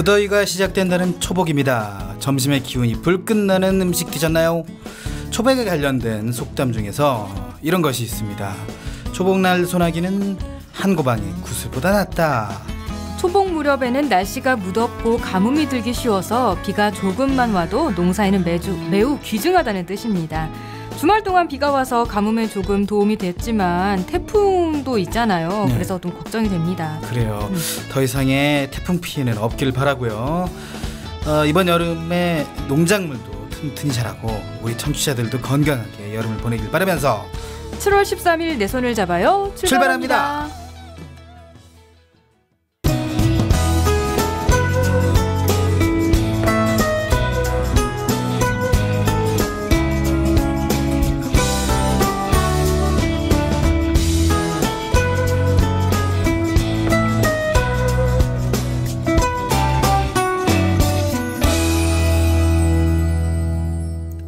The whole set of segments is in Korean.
무더위가 시작된다는 초복입니다. 점심에 기운이 불끈 나는 음식 드셨나요? 초복에 관련된 속담 중에서 이런 것이 있습니다. 초복날 소나기는 한고방에 구슬보다 낫다. 초복 무렵에는 날씨가 무덥고 가뭄이 들기 쉬워서 비가 조금만 와도 농사에는 매우 귀중하다는 뜻입니다. 주말 동안 비가 와서 가뭄에 조금 도움이 됐지만 태풍도 있잖아요. 네. 그래서 좀 걱정이 됩니다. 그래요. 더 이상의 태풍 피해는 없길 바라고요. 이번 여름에 농작물도 튼튼히 자라고 우리 청취자들도 건강하게 여름을 보내길 바라면서 7월 13일 내 손을 잡아요. 출발합니다.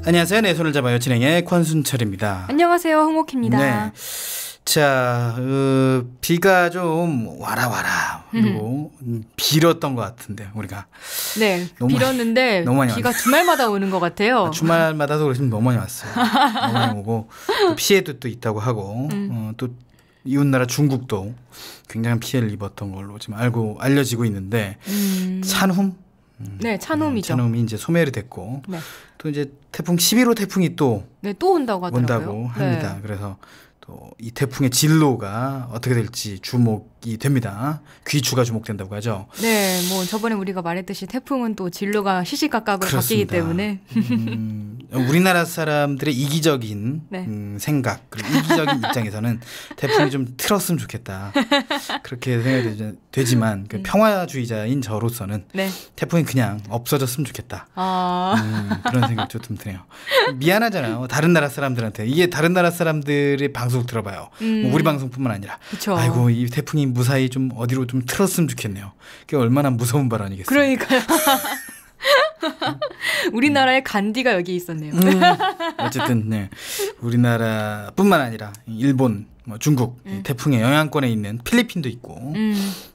안녕하세요. 내 손을 잡아요. 진행의 권순철입니다. 안녕하세요. 홍옥희입니다. 네. 자, 비가 좀 와라 그리고 빌었던 것 같은데 우리가 네, 빌었는데 너무 많이 비가 왔어요. 주말마다 오는 것 같아요. 주말마다도 그렇지만 너무 많이 왔어요. 너무 많이 오고 또 피해도 또 있다고 하고 또 이웃나라 중국도 굉장한 피해를 입었던 걸로 지금 알려지고 있는데 찬훔? 네, 찬홈이죠. 찬홈이 이제 소멸이 됐고 네. 또 이제 태풍 11호 태풍이 또 온다고 하더라고요. 온다고 합니다. 네. 그래서 또 이 태풍의 진로가 어떻게 될지 주목이 됩니다. 귀추가 주목된다고 하죠. 네, 뭐 저번에 우리가 말했듯이 태풍은 또 진로가 시시각각으로 바뀌기 그렇습니다. 때문에 우리나라 사람들의 이기적인 네. 생각 그리고 이기적인 입장에서는 태풍이 좀 틀었으면 좋겠다. 그렇게 생각이 되지만 그 평화주의자인 저로서는 네. 태풍이 그냥 없어졌으면 좋겠다. 그런 생각도 좀 드네요. 미안하잖아요. 다른 나라 사람들한테. 이게 다른 나라 사람들의 방송 들어봐요. 뭐 우리 방송뿐만 아니라. 그쵸. 아이고 이 태풍이 무사히 좀 어디로 좀 틀었으면 좋겠네요. 그게 얼마나 무서운 발 아니겠어요. 그러니까요. 우리나라의 간디가 여기 있었네요. 어쨌든 네. 우리나라뿐만 아니라 일본, 중국 태풍의 영향권에 있는 필리핀도 있고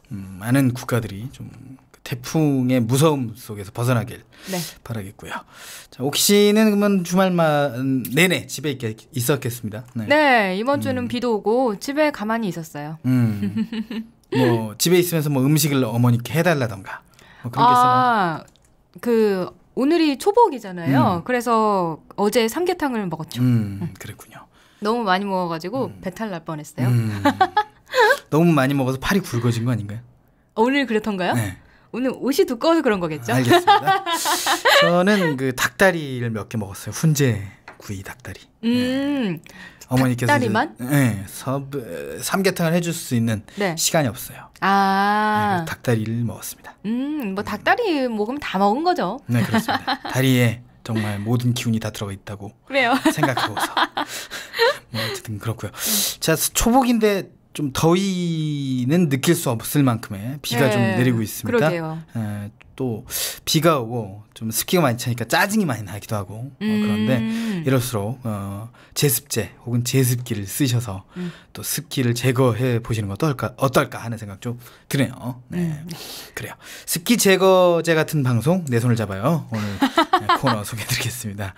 많은 국가들이 좀 태풍의 무서움 속에서 벗어나길 네. 바라겠고요. 자, 옥 씨는 그러면 주말만 내내 집에 있었겠습니다. 네. 네, 이번 주는 비도 오고 집에 가만히 있었어요. 뭐 집에 있으면서 뭐 음식을 어머니께 해달라던가 뭐 그런 게 있었나요? 오늘이 초복이잖아요. 그래서 어제 삼계탕을 먹었죠. 그랬군요. 너무 많이 먹어가지고 배탈 날 뻔했어요. 너무 많이 먹어서 팔이 굵어진 거 아닌가요? 오늘 그렇던가요? 네. 오늘 옷이 두꺼워서 그런 거겠죠? 알겠습니다. 저는 그 닭다리를 몇 개 먹었어요. 훈제 구이 닭다리. 네. 어머니께서 닭다리만? 네, 삼계탕을 해줄 수 있는 네. 시간이 없어요. 아, 네, 닭다리를 먹었습니다. 뭐 닭다리 먹으면 다 먹은 거죠. 네, 그렇습니다. 다리에 정말 모든 기운이 다 들어가 있다고 그래요. 생각하고서 뭐 어쨌든 그렇고요. 자, 초복인데 좀 더위는 느낄 수 없을 만큼의 비가 네, 좀 내리고 있습니다. 그러게요. 또 비가 오고 좀 습기가 많이 차니까 짜증이 많이 나기도 하고 그런데 이럴수록 제습제 혹은 제습기를 쓰셔서 또 습기를 제거해 보시는 것도 어떨까 하는 생각 좀 드네요. 네. 그래요. 습기 제거제 같은 방송 내 손을 잡아요. 오늘 코너 소개해드리겠습니다.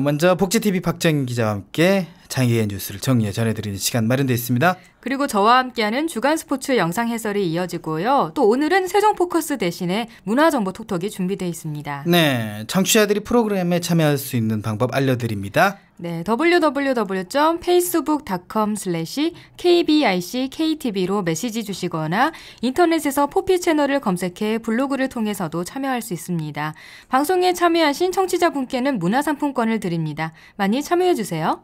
먼저 복지TV 박정인 기자와 함께 장애인 뉴스를 정리해 전해드리는 시간 마련되어 있습니다. 그리고 저와 함께하는 주간 스포츠 영상 해설이 이어지고요. 또 오늘은 세종 포커스 대신에 문화정보 톡톡이 준비되어 있습니다. 네, 청취자들이 프로그램에 참여할 수 있는 방법 알려드립니다. 네, www.facebook.com/kbickTV로 메시지 주시거나 인터넷에서 포피 채널을 검색해 블로그를 통해서도 참여할 수 있습니다. 방송에 참여하신 청취자분께는 문화상품권을 드립니다. 많이 참여해 주세요.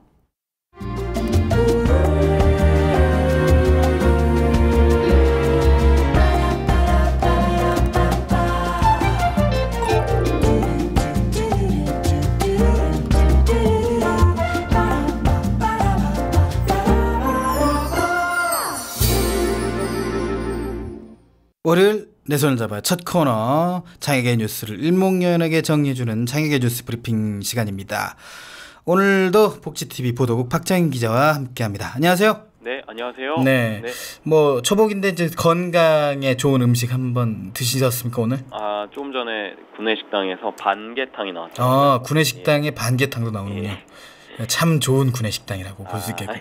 월요일 내 손을 잡아 첫 코너 장애계 뉴스를 일목요연하게 정리해주는 장애계 뉴스 브리핑 시간입니다. 오늘도 복지TV 보도국 박정인 기자와 함께합니다. 안녕하세요. 네, 안녕하세요. 네. 뭐 초복인데 이제 건강에 좋은 음식 한번 드시셨습니까 오늘? 조금 전에 구내식당에서 반개탕이 나왔습니다. 구내식당에 반개탕도 나오는군요. 참 좋은 구내식당이라고 볼 수 있겠고.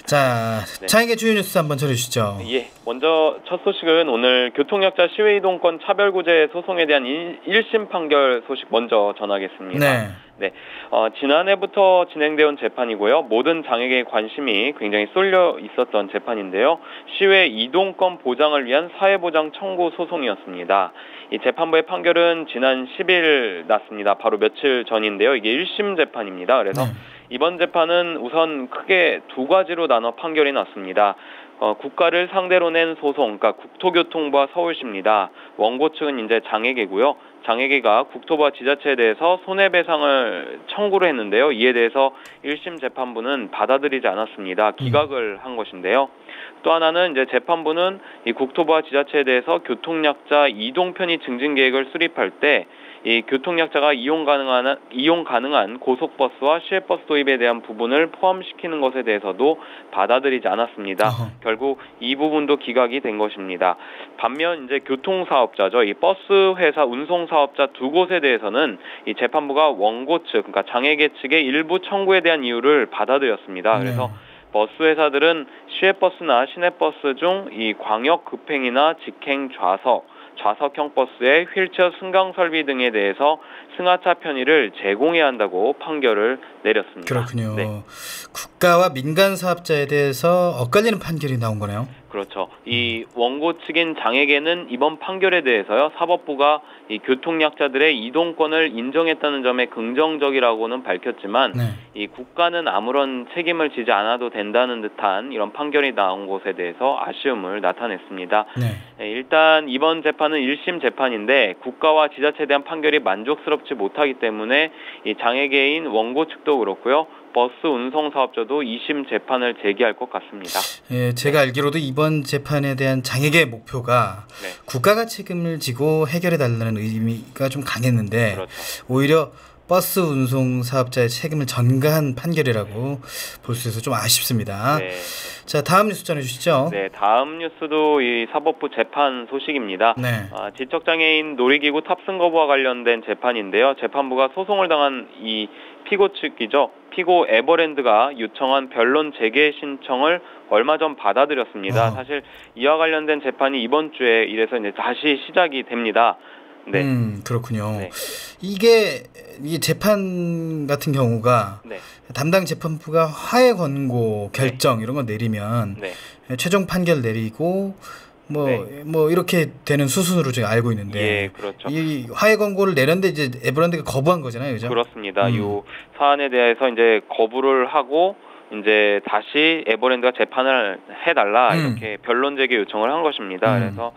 자, 장애계 주요 뉴스 한번 전해주시죠. 예, 먼저 첫 소식은 오늘 교통약자 시외이동권 차별구제 소송에 대한 1심 판결 소식 먼저 전하겠습니다. 네, 지난해부터 진행되어 온 재판이고요. 모든 장애계의 관심이 굉장히 쏠려 있었던 재판인데요. 시외 이동권 보장을 위한 사회보장 청구 소송이었습니다. 이 재판부의 판결은 지난 10일 났습니다. 바로 며칠 전인데요. 이게 1심 재판입니다. 그래서 이번 재판은 우선 크게 두 가지로 나눠 판결이 났습니다. 국가를 상대로 낸 소송, 그러니까 국토교통부와 서울시입니다. 원고 측은 이제 장애계고요. 장애계가 국토부와 지자체에 대해서 손해배상을 청구를 했는데요. 이에 대해서 1심 재판부는 받아들이지 않았습니다. 기각을 한 것인데요. 또 하나는 이제 재판부는 이 국토부와 지자체에 대해서 교통약자 이동 편의 증진 계획을 수립할 때 이 교통약자가 이용 가능한 고속버스와 시외버스 도입에 대한 부분을 포함시키는 것에 대해서도 받아들이지 않았습니다. 결국 이 부분도 기각이 된 것입니다. 반면 이제 교통사업자죠. 이 버스 회사 운송사업자 두 곳에 대해서는 이 재판부가 원고 측, 그러니까 장애계 측의 일부 청구에 대한 이유를 받아들였습니다. 그래서 버스 회사들은 시외버스나 시내버스 중 이 광역 급행이나 직행 좌석형 버스의 휠체어 승강 설비 등에 대해서 승하차 편의를 제공해야 한다고 판결을 내렸습니다. 그렇군요. 국가와 민간 사업자에 대해서 엇갈리는 판결이 나온 거네요. 그렇죠. 이 원고 측인 장애계는 이번 판결에 대해서요, 사법부가 이 교통약자들의 이동권을 인정했다는 점에 긍정적이라고는 밝혔지만 이 국가는 아무런 책임을 지지 않아도 된다는 듯한 이런 판결이 나온 것에 대해서 아쉬움을 나타냈습니다. 일단 이번 재판은 1심 재판인데 국가와 지자체에 대한 판결이 만족스럽지 못하기 때문에 이 장애계인 원고 측도 그렇고요. 버스 운송 사업자도 2심 재판을 제기할 것 같습니다. 예, 제가 알기로도 이번 재판에 대한 장애계의 목표가 국가가 책임을 지고 해결해달라는 의미가 좀 강했는데 오히려 버스 운송 사업자의 책임을 전가한 판결이라고 볼 수 있어서 좀 아쉽습니다. 자, 다음 뉴스 전해주시죠. 네, 다음 뉴스도 이 사법부 재판 소식입니다. 지적장애인 놀이기구 탑승 거부와 관련된 재판인데요. 재판부가 소송을 당한 이 피고 측이죠. 피고 에버랜드가 요청한 변론 재개 신청을 얼마 전 받아들였습니다. 사실 이와 관련된 재판이 이번 주에 이래서 이제 다시 시작이 됩니다. 그렇군요. 이게 이 재판 같은 경우가 담당 재판부가 화해 권고 결정 이런 거 내리면 최종 판결 내리고 뭐 이렇게 되는 수순으로 제가 알고 있는데 이 화해 권고를 내렸는데 이제 에버랜드가 거부한 거잖아요, 그죠? 그렇습니다. 이 사안에 대해서 이제 거부를 하고 이제 다시 에버랜드가 재판을 해달라 이렇게 변론 재개 요청을 한 것입니다. 그래서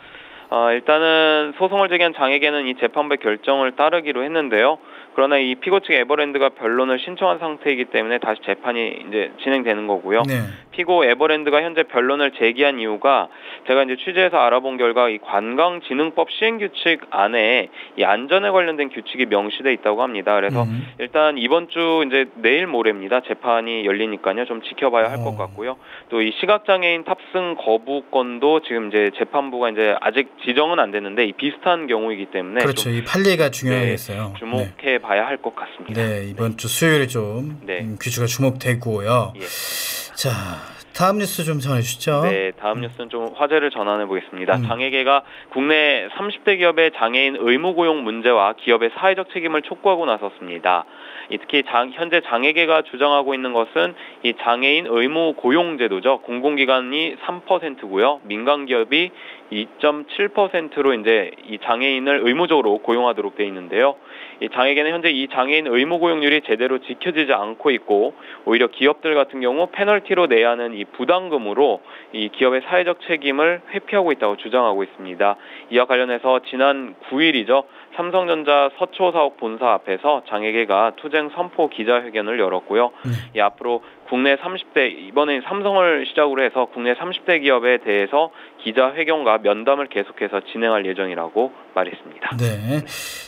일단은 소송을 제기한 장애계는 이 재판부의 결정을 따르기로 했는데요. 그러나 이 피고 측 에버랜드가 변론을 신청한 상태이기 때문에 다시 재판이 이제 진행되는 거고요. 피고 에버랜드가 현재 변론을 제기한 이유가 제가 이제 취재해서 알아본 결과 이 관광진흥법 시행규칙 안에 이 안전에 관련된 규칙이 명시돼 있다고 합니다. 그래서 일단 이번 주 이제 내일 모레입니다. 재판이 열리니까요. 좀 지켜봐야 할 것 같고요. 또 이 시각장애인 탑승 거부권도 지금 이제 재판부가 이제 아직 지정은 안 됐는데 이 비슷한 경우이기 때문에 그렇죠. 이 판례가 중요하겠어요. 주목해 봐야 할 것 같습니다. 이번 주 수요일에 좀 규칙가 주목되고요. 자, 다음 뉴스 좀 전해주시죠. 네, 다음 뉴스는 좀 화제를 전환해 보겠습니다. 장애계가 국내 30대 기업의 장애인 의무 고용 문제와 기업의 사회적 책임을 촉구하고 나섰습니다. 특히 현재 장애계가 주장하고 있는 것은 이 장애인 의무 고용 제도죠. 공공기관이 3%고요. 민간 기업이 2.7%로 이제 이 장애인을 의무적으로 고용하도록 돼 있는데요. 이 장애계는 현재 이 장애인 의무 고용률이 제대로 지켜지지 않고 있고 오히려 기업들 같은 경우 페널티로 내야 하는 이 부담금으로 이 기업의 사회적 책임을 회피하고 있다고 주장하고 있습니다. 이와 관련해서 지난 9일이죠. 삼성전자 서초사옥 본사 앞에서 장애계가 투쟁 선포 기자회견을 열었고요. 이 앞으로 국내 30대, 이번엔 삼성을 시작으로 해서 국내 30대 기업에 대해서 기자회견과 면담을 계속해서 진행할 예정이라고 말했습니다. 네.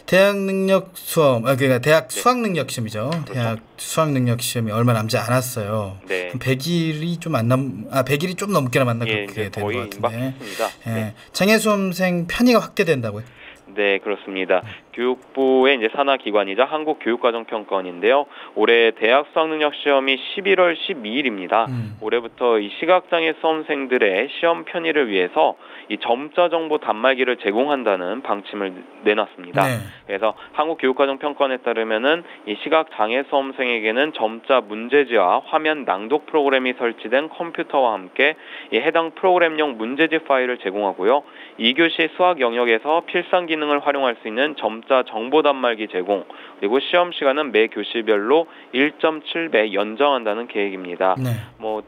대학 능력 수험, 그러니까 대학 수학 능력 시험이죠. 그렇죠. 대학 수학 능력 시험이 얼마 남지 않았어요. 네. 100일이 좀 안 100일이 좀 넘게 남았나 그렇게 된 것 같은데. 네. 장애 수험생 편의가 확대된다고요? 네, 그렇습니다. 교육부의 이제 산하 기관이자 한국교육과정평가원인데요. 올해 대학 수학능력 시험이 11월 12일입니다. 올해부터 이 시각장애 수험생들의 시험 편의를 위해서 이 점자 정보 단말기를 제공한다는 방침을 내놨습니다. 네. 그래서 한국교육과정평가원에 따르면은 이 시각장애 수험생에게는 점자 문제지와 화면 낭독 프로그램이 설치된 컴퓨터와 함께 이 해당 프로그램용 문제지 파일을 제공하고요. 2교시 수학 영역에서 필상 기능을 활용할 수 있는 점자 정보 단말기 제공, 그리고 시험 시간은 매 교시별로 1.7배 연장한다는 계획입니다. 네.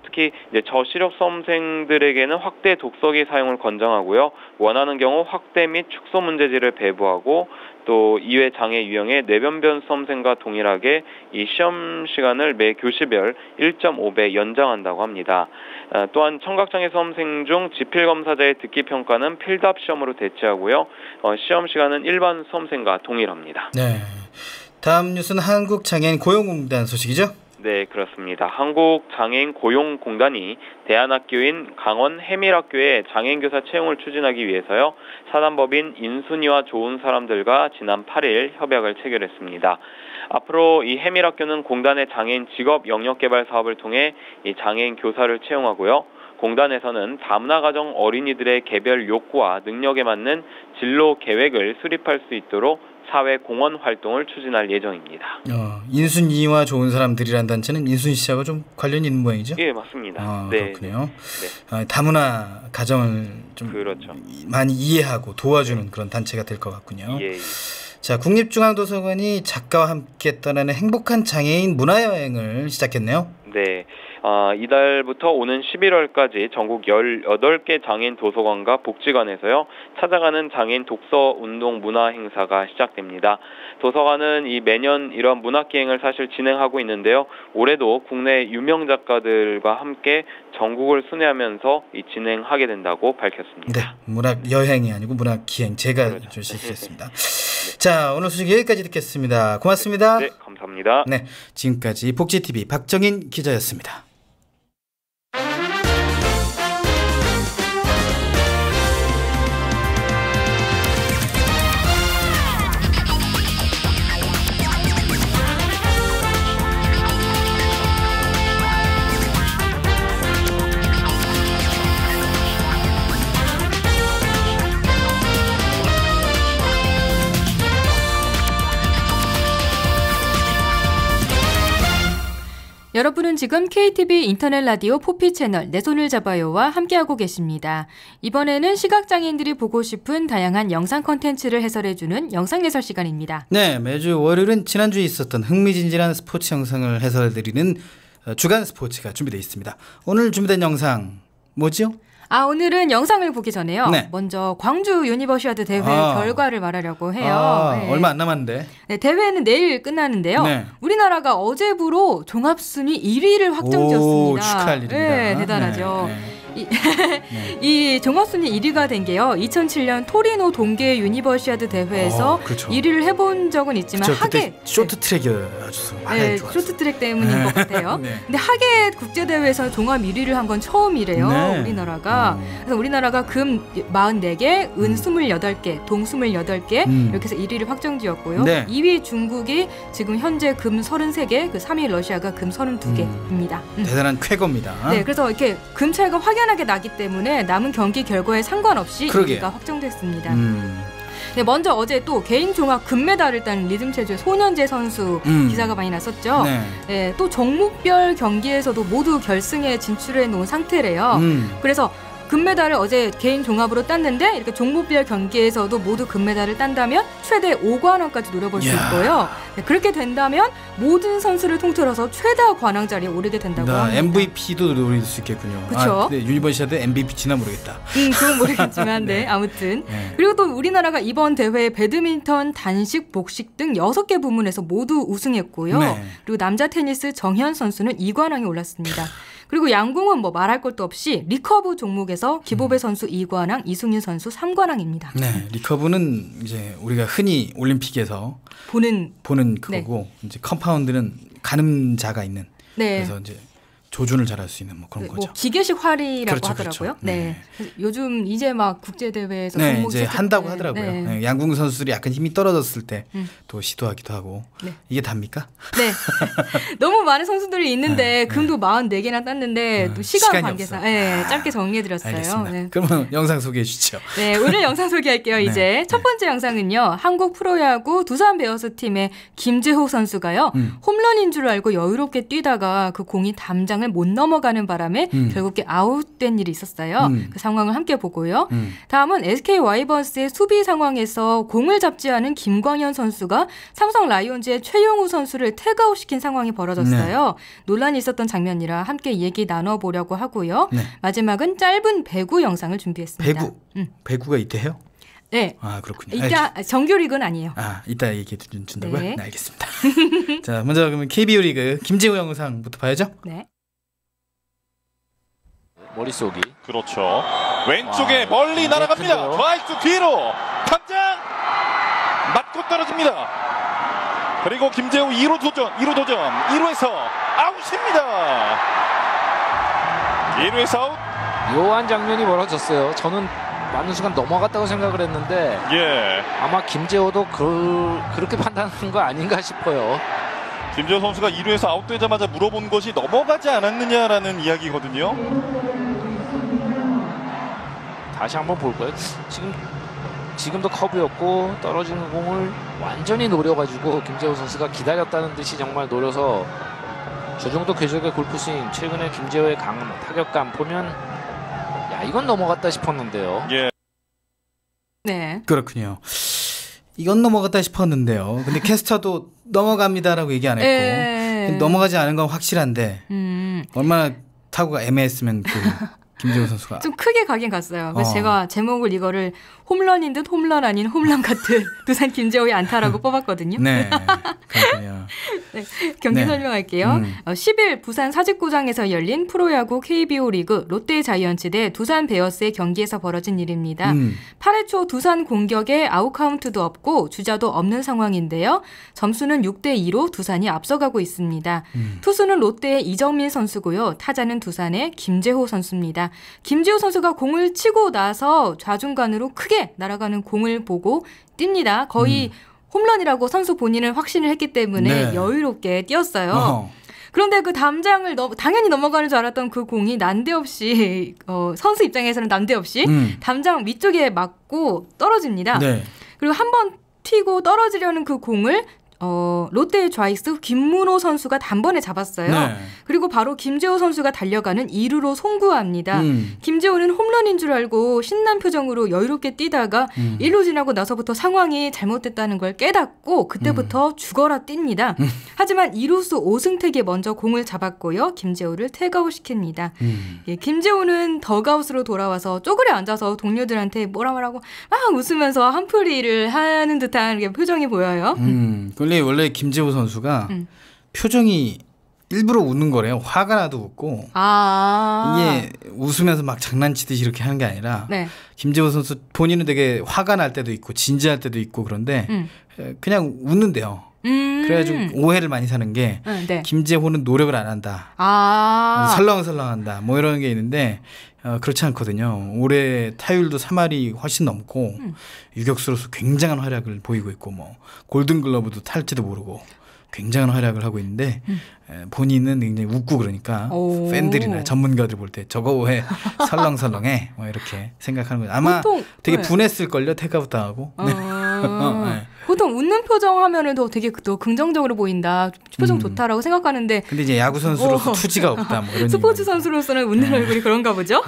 특히 이제 저시력 수험생들에게는 확대 독서기 사용을 권장하고요. 원하는 경우 확대 및 축소 문제지를 배부하고 또 이외 장애 유형의 뇌변변 수험생과 동일하게 이 시험 시간을 매 교시별 1.5배 연장한다고 합니다. 또한 청각장애 수험생 중 지필검사자의 듣기 평가는 필답 시험으로 대체하고요. 시험 시간은 일반 수험생과 동일합니다. 네. 다음 뉴스는 한국장애인 고용공단 소식이죠? 네, 그렇습니다. 한국장애인 고용공단이 대안학교인 강원 해밀학교의 장애인 교사 채용을 추진하기 위해서요. 사단법인 인순이와 좋은 사람들과 지난 8일 협약을 체결했습니다. 앞으로 이 해밀학교는 공단의 장애인 직업 영역 개발 사업을 통해 이 장애인 교사를 채용하고요. 공단에서는 다문화 가정 어린이들의 개별 욕구와 능력에 맞는 진로 계획을 수립할 수 있도록 사회 공헌 활동을 추진할 예정입니다. 인순이와 좋은 사람들이란 단체는 인순이 씨하고 좀 관련이 있는 모양이죠? 예, 맞습니다. 네, 그렇군요. 네. 다문화 가정을 좀 그렇죠. 많이 이해하고 도와주는 그런 단체가 될 것 같군요. 예. 자, 국립중앙도서관이 작가와 함께 떠나는 행복한 장애인 문화여행을 시작했네요. 네. 이달부터 오는 11월까지 전국 18개 장애인 도서관과 복지관에서요. 찾아가는 장애인 독서 운동 문화 행사가 시작됩니다. 도서관은 이 매년 이런 문학기행을 사실 진행하고 있는데요. 올해도 국내 유명 작가들과 함께 전국을 순회하면서 진행하게 된다고 밝혔습니다. 네, 문학 여행이 아니고 문학 기행 제가 그렇죠. 좀 실수했습니다. 네. 자, 오늘 소식 여기까지 듣겠습니다. 고맙습니다. 네, 감사합니다. 네, 지금까지 복지TV 박정인 기자였습니다. 여러분은 지금 KTV 인터넷 라디오 포피 채널 내 손을 잡아요와 함께하고 계십니다. 이번에는 시각장애인들이 보고 싶은 다양한 영상 콘텐츠를 해설해주는 영상 해설 시간입니다. 네, 매주 월요일은 지난주에 있었던 흥미진진한 스포츠 영상을 해설해드리는 주간 스포츠가 준비되어 있습니다. 오늘 준비된 영상 뭐죠? 오늘은 영상을 보기 전에요. 네. 먼저 광주 유니버시아드 대회 결과를 말하려고 해요. 네. 얼마 안 남았는데. 네, 대회는 내일 끝나는데요. 네. 우리나라가 어제부로 종합순위 1위를 확정지었습니다. 축하할 일입니다. 네, 대단하죠. 네. 이 종합순위 1위가 된 게요. 2007년 토리노 동계 유니버시아드 대회에서 그렇죠. 1위를 해본 적은 있지만 그렇죠. 하계 쇼트트랙이어서 네, 쇼트트랙 때문인 것 같아요. 네. 근데 하계 국제대회에서 종합 1위를 한 건 처음이래요. 네. 우리나라가. 그래서 우리나라가 금 44개, 은 28개, 동 28개 이렇게 해서 1위를 확정지었고요. 네. 2위 중국이 지금 현재 금 33개, 그 3위 러시아가 금 32개입니다. 대단한 쾌거입니다. 네, 그래서 이렇게 금 차이가 확연하게 나기 때문에 남은 경기 결과에 상관없이 1위가 확정됐습니다. 네, 먼저 어제 또 개인 종합 금메달을 딴 리듬체조의 손현재 선수 기사가 많이 났었죠. 네. 네, 또 종목별 경기에서도 모두 결승에 진출해 놓은 상태래요. 그래서 금메달을 어제 개인 종합으로 땄는데 이렇게 종목별 경기에서도 모두 금메달을 딴다면 최대 5관 왕까지 노려볼 수 있고요. 네, 그렇게 된다면 모든 선수를 통틀어서 최다 관왕 자리에 오르게 된다고 합니다. MVP도 노릴 수 있겠군요. 그렇죠. 근데 유니버시아드 MVP 지나 모르겠다. 그건 모르겠지만 네, 아무튼 그리고 또 우리나라가 이번 대회 배드민턴, 단식, 복식 등 6개 부문에서 모두 우승했고요. 그리고 남자 테니스 정현 선수는 2관왕에 올랐습니다. 그리고 양궁은 뭐 말할 것도 없이 리커브 종목에서 기보배 선수 2관왕, 이승윤 선수 3관왕입니다. 네, 리커브는 이제 우리가 흔히 올림픽에서 보는 그거고 이제 컴파운드는 가늠자가 있는 그래서 이제 조준을 잘할 수 있는 뭐 그런 거죠. 뭐 기계식 활이라고 하더라고요. 그렇죠. 네. 요즘 이제 막 국제 대회에서 이제 한다고 하더라고요. 양궁 선수들이 약간 힘이 떨어졌을 때 또 시도하기도 하고. 이게 답니까? 네. 너무 많은 선수들이 있는데 금도 44개나 땄는데 또 시간 관계상 짧게 정리해드렸어요. 알겠습니다. 그러면 영상 소개해 주시죠. 네, 오늘 영상 소개할게요. 이제 첫 번째 영상은요. 한국 프로야구 두산 베어스 팀의 김재호 선수가요. 홈런인 줄 알고 여유롭게 뛰다가 그 공이 담장을 못 넘어가는 바람에 결국에 아웃된 일이 있었어요. 그 상황을 함께 보고요. 다음은 SK 와이번스의 수비 상황에서 공을 잡지 않은 김광현 선수가 삼성 라이온즈의 최용우 선수를 태그아웃시킨 상황이 벌어졌어요. 논란이 있었던 장면이라 함께 얘기 나눠보려고 하고요. 마지막은 짧은 배구 영상을 준비했습니다. 배구가 이때해요? 네. 아, 그렇군요. 이따 정규 리그는 아니에요. 이따 얘기해 준다고요? 네, 알겠습니다. 자, 먼저 그러면 KBO 리그 김재호 영상부터 봐야죠. 네. 머릿속이 그렇죠. 왼쪽에 멀리 날아갑니다. 좌익수 뒤로 탐장 맞고 떨어집니다. 그리고 김재우 2루 도전 2루에서 아웃입니다. 2루에서 아웃. 묘한 장면이 벌어졌어요. 저는 많은 순간 넘어갔다고 생각을 했는데 아마 김재호도 그렇게 판단한 거 아닌가 싶어요. 김재호 선수가 2루에서 아웃되자마자 물어본 것이 넘어가지 않았느냐라는 이야기거든요. 다시 한번 볼까요? 지금도 커브였고 떨어지는 공을 완전히 노려가지고 김재호 선수가 기다렸다는 듯이 정말 노려서 저 정도 궤적의 골프 스윙, 최근에 김재호의 강한 타격감 보면 이건 넘어갔다 싶었는데요. 네. 그렇군요. 이건 넘어갔다 싶었는데요. 근데 캐스터도 넘어갑니다라고 얘기 안 했고 넘어가지 않은 건 확실한데 얼마나 타구가 애매했으면 김재호 선수가 좀 크게 가긴 갔어요. 그래서 제가 제목을 이거를 홈런인 듯 홈런 아닌 홈런 같은 두산 김재호의 안타라고 뽑았거든요. 네, 그렇군요. 경기 설명할게요. 10일 부산 사직구장에서 열린 프로야구 KBO 리그 롯데 자이언츠 대 두산 베어스의 경기에서 벌어진 일입니다. 8회 초 두산 공격에 아웃카운트도 없고 주자도 없는 상황인데요. 점수는 6대2로 두산이 앞서가고 있습니다. 투수는 롯데의 이정민 선수고요. 타자는 두산의 김재호 선수입니다. 김재호 선수가 공을 치고 나서 좌중간으로 크게 날아가는 공을 보고 뜁니다. 거의 홈런이라고 선수 본인은 확신을 했기 때문에 여유롭게 뛰었어요. 그런데 그 담장을 당연히 넘어가는 줄 알았던 그 공이 난데없이 선수 입장에서는 난데없이 담장 위쪽에 맞고 떨어집니다. 그리고 한 번 튀고 떨어지려는 그 공을 롯데의 좌익수 김문호 선수가 단번에 잡았어요. 그리고 바로 김재호 선수가 달려가는 2루로 송구합니다. 김재호는 홈런인 줄 알고 신난 표정으로 여유롭게 뛰다가 1루 지나고 나서부터 상황이 잘못됐다는 걸 깨닫고 그때부터 죽어라 뜁니다. 하지만 2루수 오승택이 먼저 공을 잡았고요. 김재호를 태그아웃시킵니다. 김재호는 더그아웃으로 돌아와서 쪼그려 앉아서 동료들한테 뭐라 말하고 막 웃으면서 한풀이를 하는 듯한 표정이 보여요. 원래 김재호 선수가 표정이 일부러 웃는 거래요. 화가 나도 웃고 이게 웃으면서 막 장난치듯이 이렇게 하는 게 아니라 김재호 선수 본인은 되게 화가 날 때도 있고 진지할 때도 있고 그런데 그냥 웃는데요. 그래가지고 오해를 많이 사는 게 김재호는 노력을 안 한다. 설렁설렁한다. 뭐 이런 게 있는데 그렇지 않거든요. 올해 타율도 3할이 훨씬 넘고 유격수로서 굉장한 활약을 보이고 있고 뭐 골든글러브도 탈지도 모르고 굉장한 활약을 하고 있는데 본인은 굉장히 웃고 그러니까 팬들이나 전문가들 볼 때 저거 왜 설렁설렁해 뭐 이렇게 생각하는 거죠. 아마 되게 분했을걸요. 태그아웃 당하고. 보통 웃는 표정 하면은 더 되게 더 긍정적으로 보인다. 표정 좋다라고 생각하는데. 근데 이제 야구 선수로서 투지가 없다. 뭐 이런 스포츠 선수로서는 웃는 얼굴이 그런가 보죠.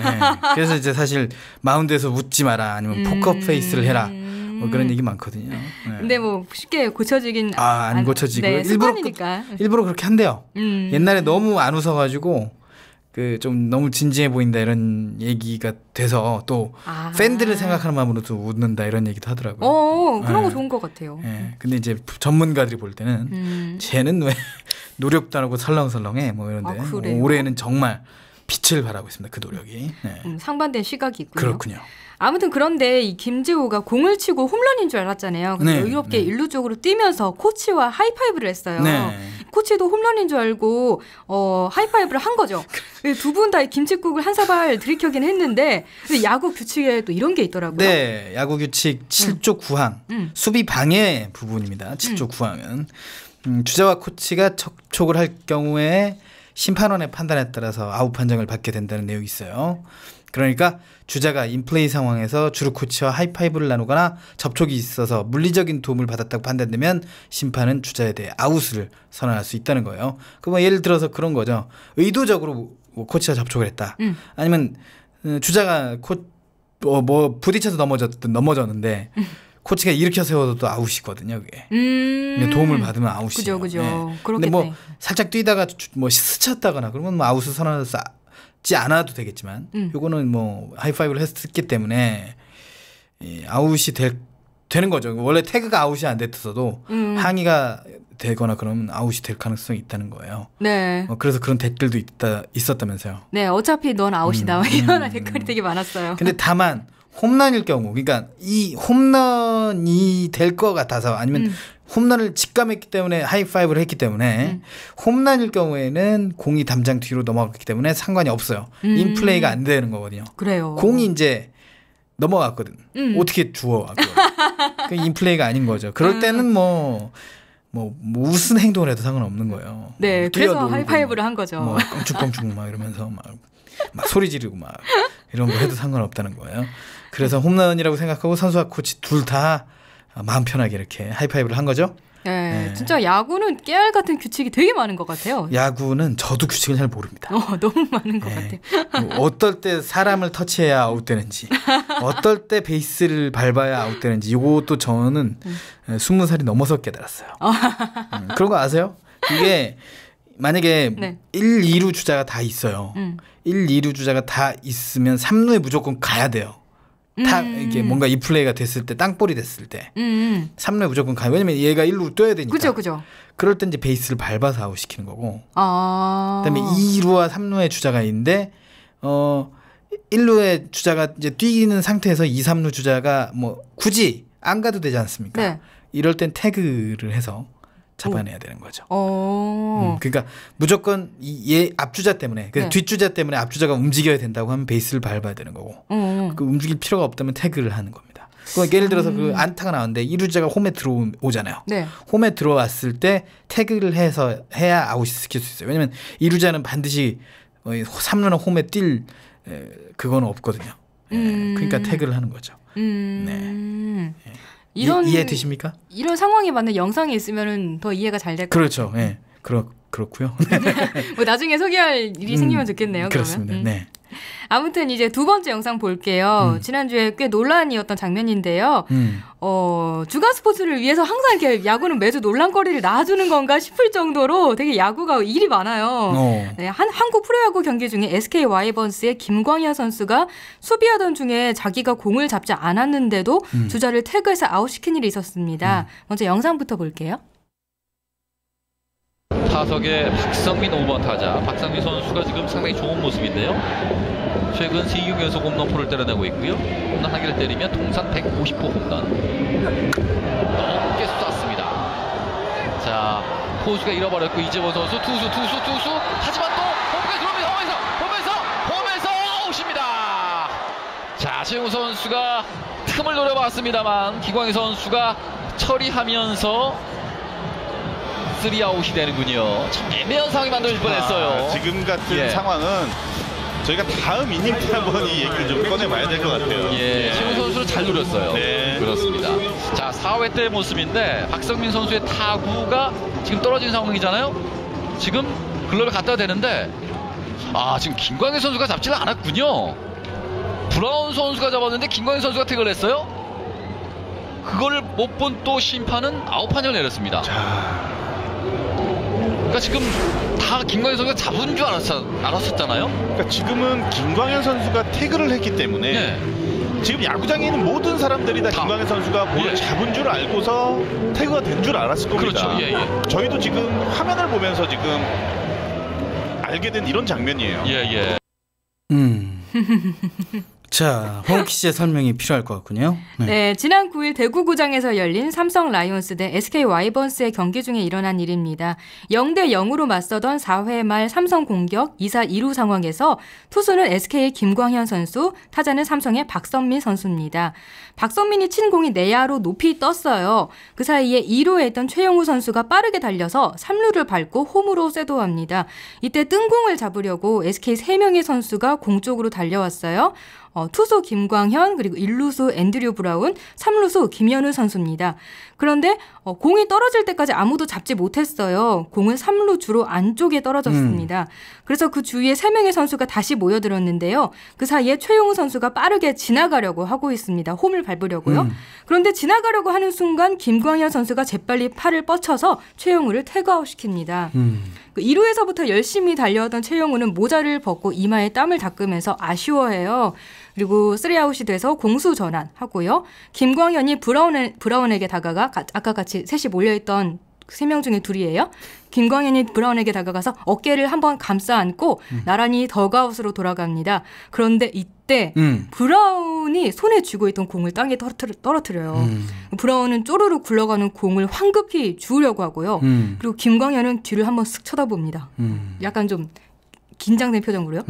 그래서 이제 사실 마운드에서 웃지 마라 아니면 포커 페이스를 해라. 뭐 그런 얘기 많거든요. 근데 뭐 쉽게 고쳐지긴 안 고쳐지고 네, 일부러 그렇게 한대요. 옛날에 너무 안 웃어가지고 그 좀 너무 진지해 보인다 이런 얘기가 돼서 또 팬들을 생각하는 마음으로도 웃는다 이런 얘기도 하더라고요. 그런 거 좋은 것 같아요. 근데 이제 전문가들이 볼 때는 쟤는 왜 노력도 안 하고 설렁설렁해 뭐 이런데 올해는 정말 빛을 발하고 있습니다. 그 노력이. 상반된 시각이고요. 그렇군요. 아무튼 그런데 이 김지호가 공을 치고 홈런인 줄 알았잖아요. 근데 여유롭게 일루 쪽으로 뛰면서 코치와 하이파이브를 했어요. 코치도 홈런인 줄 알고 하이파이브를 한 거죠. 두 분 다 김칫국을 한 사발 들이켜긴 했는데 근데 야구 규칙에 또 이런 게 있더라고요. 네. 야구 규칙 7조 9항 수비 방해 부분입니다. 7조 9항은 주자와 코치가 접촉을 할 경우에 심판원의 판단에 따라서 아웃 판정을 받게 된다는 내용이 있어요. 그러니까 주자가 인플레이 상황에서 주루 코치와 하이파이브를 나누거나 접촉이 있어서 물리적인 도움을 받았다고 판단되면 심판은 주자에 대해 아웃을 선언할 수 있다는 거예요. 그럼 예를 들어서 그런 거죠. 의도적으로 뭐 코치와 접촉을 했다. 아니면 주자가 뭐 부딪혀서 넘어졌는데 코치가 일으켜 세워도 아웃이거든요. 그게 도움을 받으면 아웃이에요. 그죠. 근데 뭐 살짝 뛰다가 뭐 스쳤다거나 그러면 뭐 아웃을 선언해서 지 않아도 되겠지만 요거는 뭐 하이파이브를 했기 때문에 아웃이 되는 거죠. 원래 태그가 아웃이 안 됐어도 항의가 되거나 그러면 아웃이 될 가능성이 있다는 거예요. 네. 그래서 그런 댓글도 있었다면서요. 네, 어차피 넌 아웃이다. 이런 댓글이 되게 많았어요. 근데 다만 홈런일 경우, 그러니까 이 홈런이 될 것 같아서 아니면 홈런을 직감했기 때문에 하이파이브를 했기 때문에 홈런일 경우에는 공이 담장 뒤로 넘어갔기 때문에 상관이 없어요. 인플레이가 안 되는 거거든요. 그래요. 공이 이제 넘어갔거든. 어떻게 주워? 그 인플레이가 아닌 거죠. 그럴 때는 뭐 무슨 행동을 해도 상관없는 거예요. 네, 그래서 하이파이브를 한 거죠. 뭐 껑충껑충 막 이러면서 막 소리 지르고 막 이런 거 해도 상관없다는 거예요. 그래서 홈런이라고 생각하고 선수와 코치 둘 다 마음 편하게 이렇게 하이파이브를 한 거죠. 네, 진짜 야구는 깨알 같은 규칙이 되게 많은 것 같아요. 야구는 저도 규칙을 잘 모릅니다. 너무 많은 것 같아요. 뭐 어떨 때 사람을 터치해야 아웃되는지, 어떨 때 베이스를 밟아야 아웃되는지 이것도 저는 20살이 넘어서 깨달았어요. 그런 거 아세요? 이게 만약에 1, 2루 주자가 다 있어요. 1, 2루 주자가 다 있으면 3루에 무조건 가야 돼요. 이게 뭔가 이 플레이가 됐을 때 땅볼이 됐을 때 3루에 무조건 가요. 왜냐면 얘가 1루로 뛰어야 되니까. 그죠. 그럴 때 이제 베이스를 밟아서 아웃시키는 거고. 그다음에 2루와 3루에 주자가 있는데 1루에 주자가 이제 뛰는 상태에서 2, 3루 주자가 뭐 굳이 안 가도 되지 않습니까? 네. 이럴 땐 태그를 해서 잡아내야 되는 거죠. 그러니까 무조건 얘 앞주자 때문에 뒷주자 때문에 앞주자가 움직여야 된다고 하면 베이스를 밟아야 되는 거고 그 움직일 필요가 없다면 태그를 하는 겁니다. 그러니까 예를 들어서 그 안타가 나왔는데 2루자가 홈에 들어오잖아요. 네. 홈에 들어왔을 때 태그를 해서 해야 아웃이 시킬 수 있어요. 왜냐하면 2루자는 반드시 3루나 홈에 뛸 그건 없거든요. 그러니까 태그를 하는 거죠. 네. 이해되십니까? 이런 상황에 맞는 영상이 있으면 더 이해가 잘 될 것 그렇죠. 같아요. 네. 그렇고요. 뭐 나중에 소개할 일이 생기면 좋겠네요. 그렇습니다. 네. 아무튼 이제 두 번째 영상 볼게요. 지난주에 꽤 논란이었던 장면인데요. 주간 스포츠를 위해서 항상 이렇게 야구는 매주 논란거리를 낳아주는 건가 싶을 정도로 되게 야구가 일이 많아요. 네, 한국 프로야구 경기 중에 SK 와이번스의 김광현 선수가 수비하던 중에 자기가 공을 잡지 않았는데도 주자를 태그해서 아웃시킨 일이 있었습니다. 먼저 영상부터 볼게요. 타석의 박성민 5번 타자. 박성민 선수가 지금 상당히 좋은 모습인데요. 최근 3경 연속 홈런포를 때려내고 있고요. 홈런 한 개를 때리면 통산 150호 홈런. 높게 쐈습니다. 자, 포수가 잃어버렸고 이재원 선수 투수. 하지만 또 홈까지 들어옵니다. 홈에서 아웃입니다. 자, 최용우 선수가 틈을 노려봤습니다만 기광희 선수가 처리하면서 3아웃이 되는군요. 참 애매한 상황이 만들어질 뻔했어요. 지금 같은 상황은 저희가 다음 이닝 때 한번 이 얘기를 좀 꺼내봐야 될 것 같아요. 예, 최용 선수는 잘 노렸어요. 네. 그렇습니다. 자, 4회 때의 모습인데 박성민 선수의 타구가 지금 떨어진 상황이잖아요. 지금 글러브를 갖다 대는데 지금 김광현 선수가 잡지를 않았군요. 브라운 선수가 잡았는데 김광현 선수가 태그를 했어요. 그걸 못 본 또 심판은 아웃 판정을 내렸습니다. 그러니까 지금 다 김광현 선수가 잡은 줄 알았었잖아요. 그러니까 지금은 김광현 선수가 태그를 했기 때문에 네. 지금 야구장에 있는 모든 사람들이 다 김광현 선수가 볼을 예. 잡은 줄 알고서 태그가 된 줄 알았을 겁니다. 그렇죠. 예. 저희도 지금 화면을 보면서 지금 알게 된 이런 장면이에요. 예. 자, 홍키 씨의 설명이 필요할 것 같군요. 네, 지난 9일 대구구장에서 열린 삼성 라이온스 대 SK 와이번스의 경기 중에 일어난 일입니다. 0대 0으로 맞서던 4회 말 삼성 공격 2사 2루 상황에서 투수는 SK의 김광현 선수, 타자는 삼성의 박선민 선수입니다. 박선민이 친 공이 내야로 높이 떴어요. 그 사이에 2루에 있던 최용우 선수가 빠르게 달려서 3루를 밟고 홈으로 쇄도합니다. 이때 뜬 공을 잡으려고 SK 3명의 선수가 공 쪽으로 달려왔어요. 투수 김광현, 그리고 1루수 앤드류 브라운, 3루수 김현우 선수입니다. 그런데 공이 떨어질 때까지 아무도 잡지 못했어요. 공은 3루 주로 안쪽에 떨어졌습니다. 그래서 그 주위에 3명의 선수가 다시 모여들었는데요. 그 사이에 최용우 선수가 빠르게 지나가려고 하고 있습니다. 홈을 밟으려고요. 그런데 지나가려고 하는 순간 김광현 선수가 재빨리 팔을 뻗쳐서 최용우를 태그아웃 시킵니다. 2루에서부터 열심히 달려왔던 최용우는 모자를 벗고 이마에 땀을 닦으면서 아쉬워해요. 그리고 3아웃이 돼서 공수 전환하고요. 김광현이 브라운에게 다가가 아까 같이 셋이 몰려있던 3명 중에 둘이에요. 김광현이 브라운에게 다가가서 어깨를 한번 감싸 안고 나란히 덕아웃으로 돌아갑니다. 그런데 이때 브라운이 손에 쥐고 있던 공을 땅에 떨어뜨려요. 브라운은 쪼르르 굴러가는 공을 황급히 주우려고 하고요. 그리고 김광현은 뒤를 한번 쓱 쳐다봅니다. 약간 좀 긴장된 표정으로요.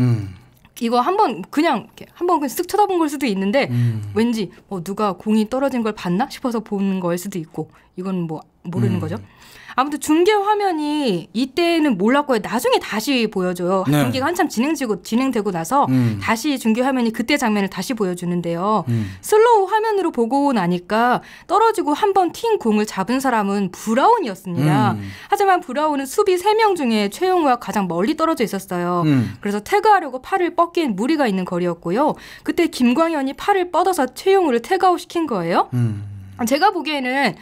이거 한번 그냥 쓱 쳐다본 걸 수도 있는데 왠지 누가 공이 떨어진 걸 봤나 싶어서 보는 걸 수도 있고 이건 모르는 거죠. 아무튼 중계 화면이 이때는 몰랐고요. 나중에 다시 보여줘요. 네. 경기가 한참 진행되고 나서 다시 중계 화면이 그때 장면을 다시 보여주는데요. 슬로우 화면으로 보고 나니까 떨어지고 한번 튄 공을 잡은 사람은 브라운이었습니다. 하지만 브라운은 수비 3명 중에 최용우와 가장 멀리 떨어져 있었어요. 그래서 태그하려고 팔을 뻗긴 무리가 있는 거리였고요. 그때 김광현이 팔을 뻗어서 최용우를 태그아웃 시킨 거예요. 제가 보기에는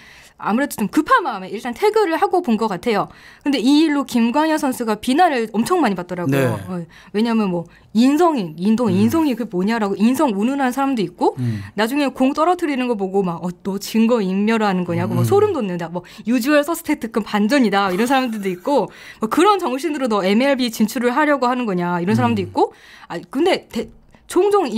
아무래도 좀 급한 마음에 일단 태그를 하고 본 것 같아요. 근데 이 일로 김광현 선수가 비난을 엄청 많이 받더라고요. 네. 왜냐하면 인성이 그게 뭐냐라고 인성 운운하는 사람도 있고 나중에 공 떨어뜨리는 거 보고 너 증거 인멸하는 거냐고 소름 돋는다. 유주얼 서스펙트급 반전이다. 이런 사람들도 있고 그런 정신으로 너 MLB 진출을 하려고 하는 거냐 이런 사람도 있고 근데 종종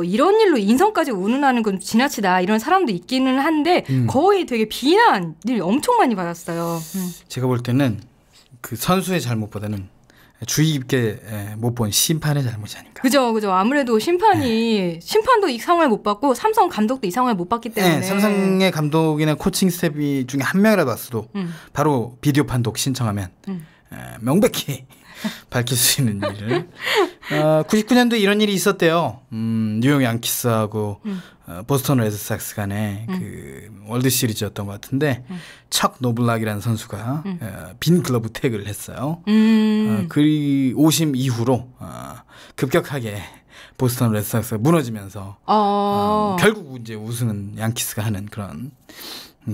이런 일로 인성까지 운운하는 건 지나치다 이런 사람도 있기는 한데 거의 되게 비난을 엄청 많이 받았어요. 제가 볼 때는 그 선수의 잘못보다는 주의 깊게 못 본 심판의 잘못이 아닌가. 그죠. 아무래도 심판도 이 상황을 못 봤고 삼성 감독도 이 상황을 못 봤기 때문에. 네, 삼성의 감독이나 코칭 스텝이 중에 한 명이라도 왔어도 바로 비디오 판독 신청하면 명백히 밝힐 수 있는 일을 99년도에 이런 일이 있었대요. 뉴욕 양키스하고 보스턴 레드삭스 간의 그 월드 시리즈였던 것 같은데 척 노블락이라는 선수가 빈 글러브 태그를 했어요. 그 오심 이후로 급격하게 보스턴 레드삭스가 무너지면서 결국 이제 우승은 양키스가 하는 그런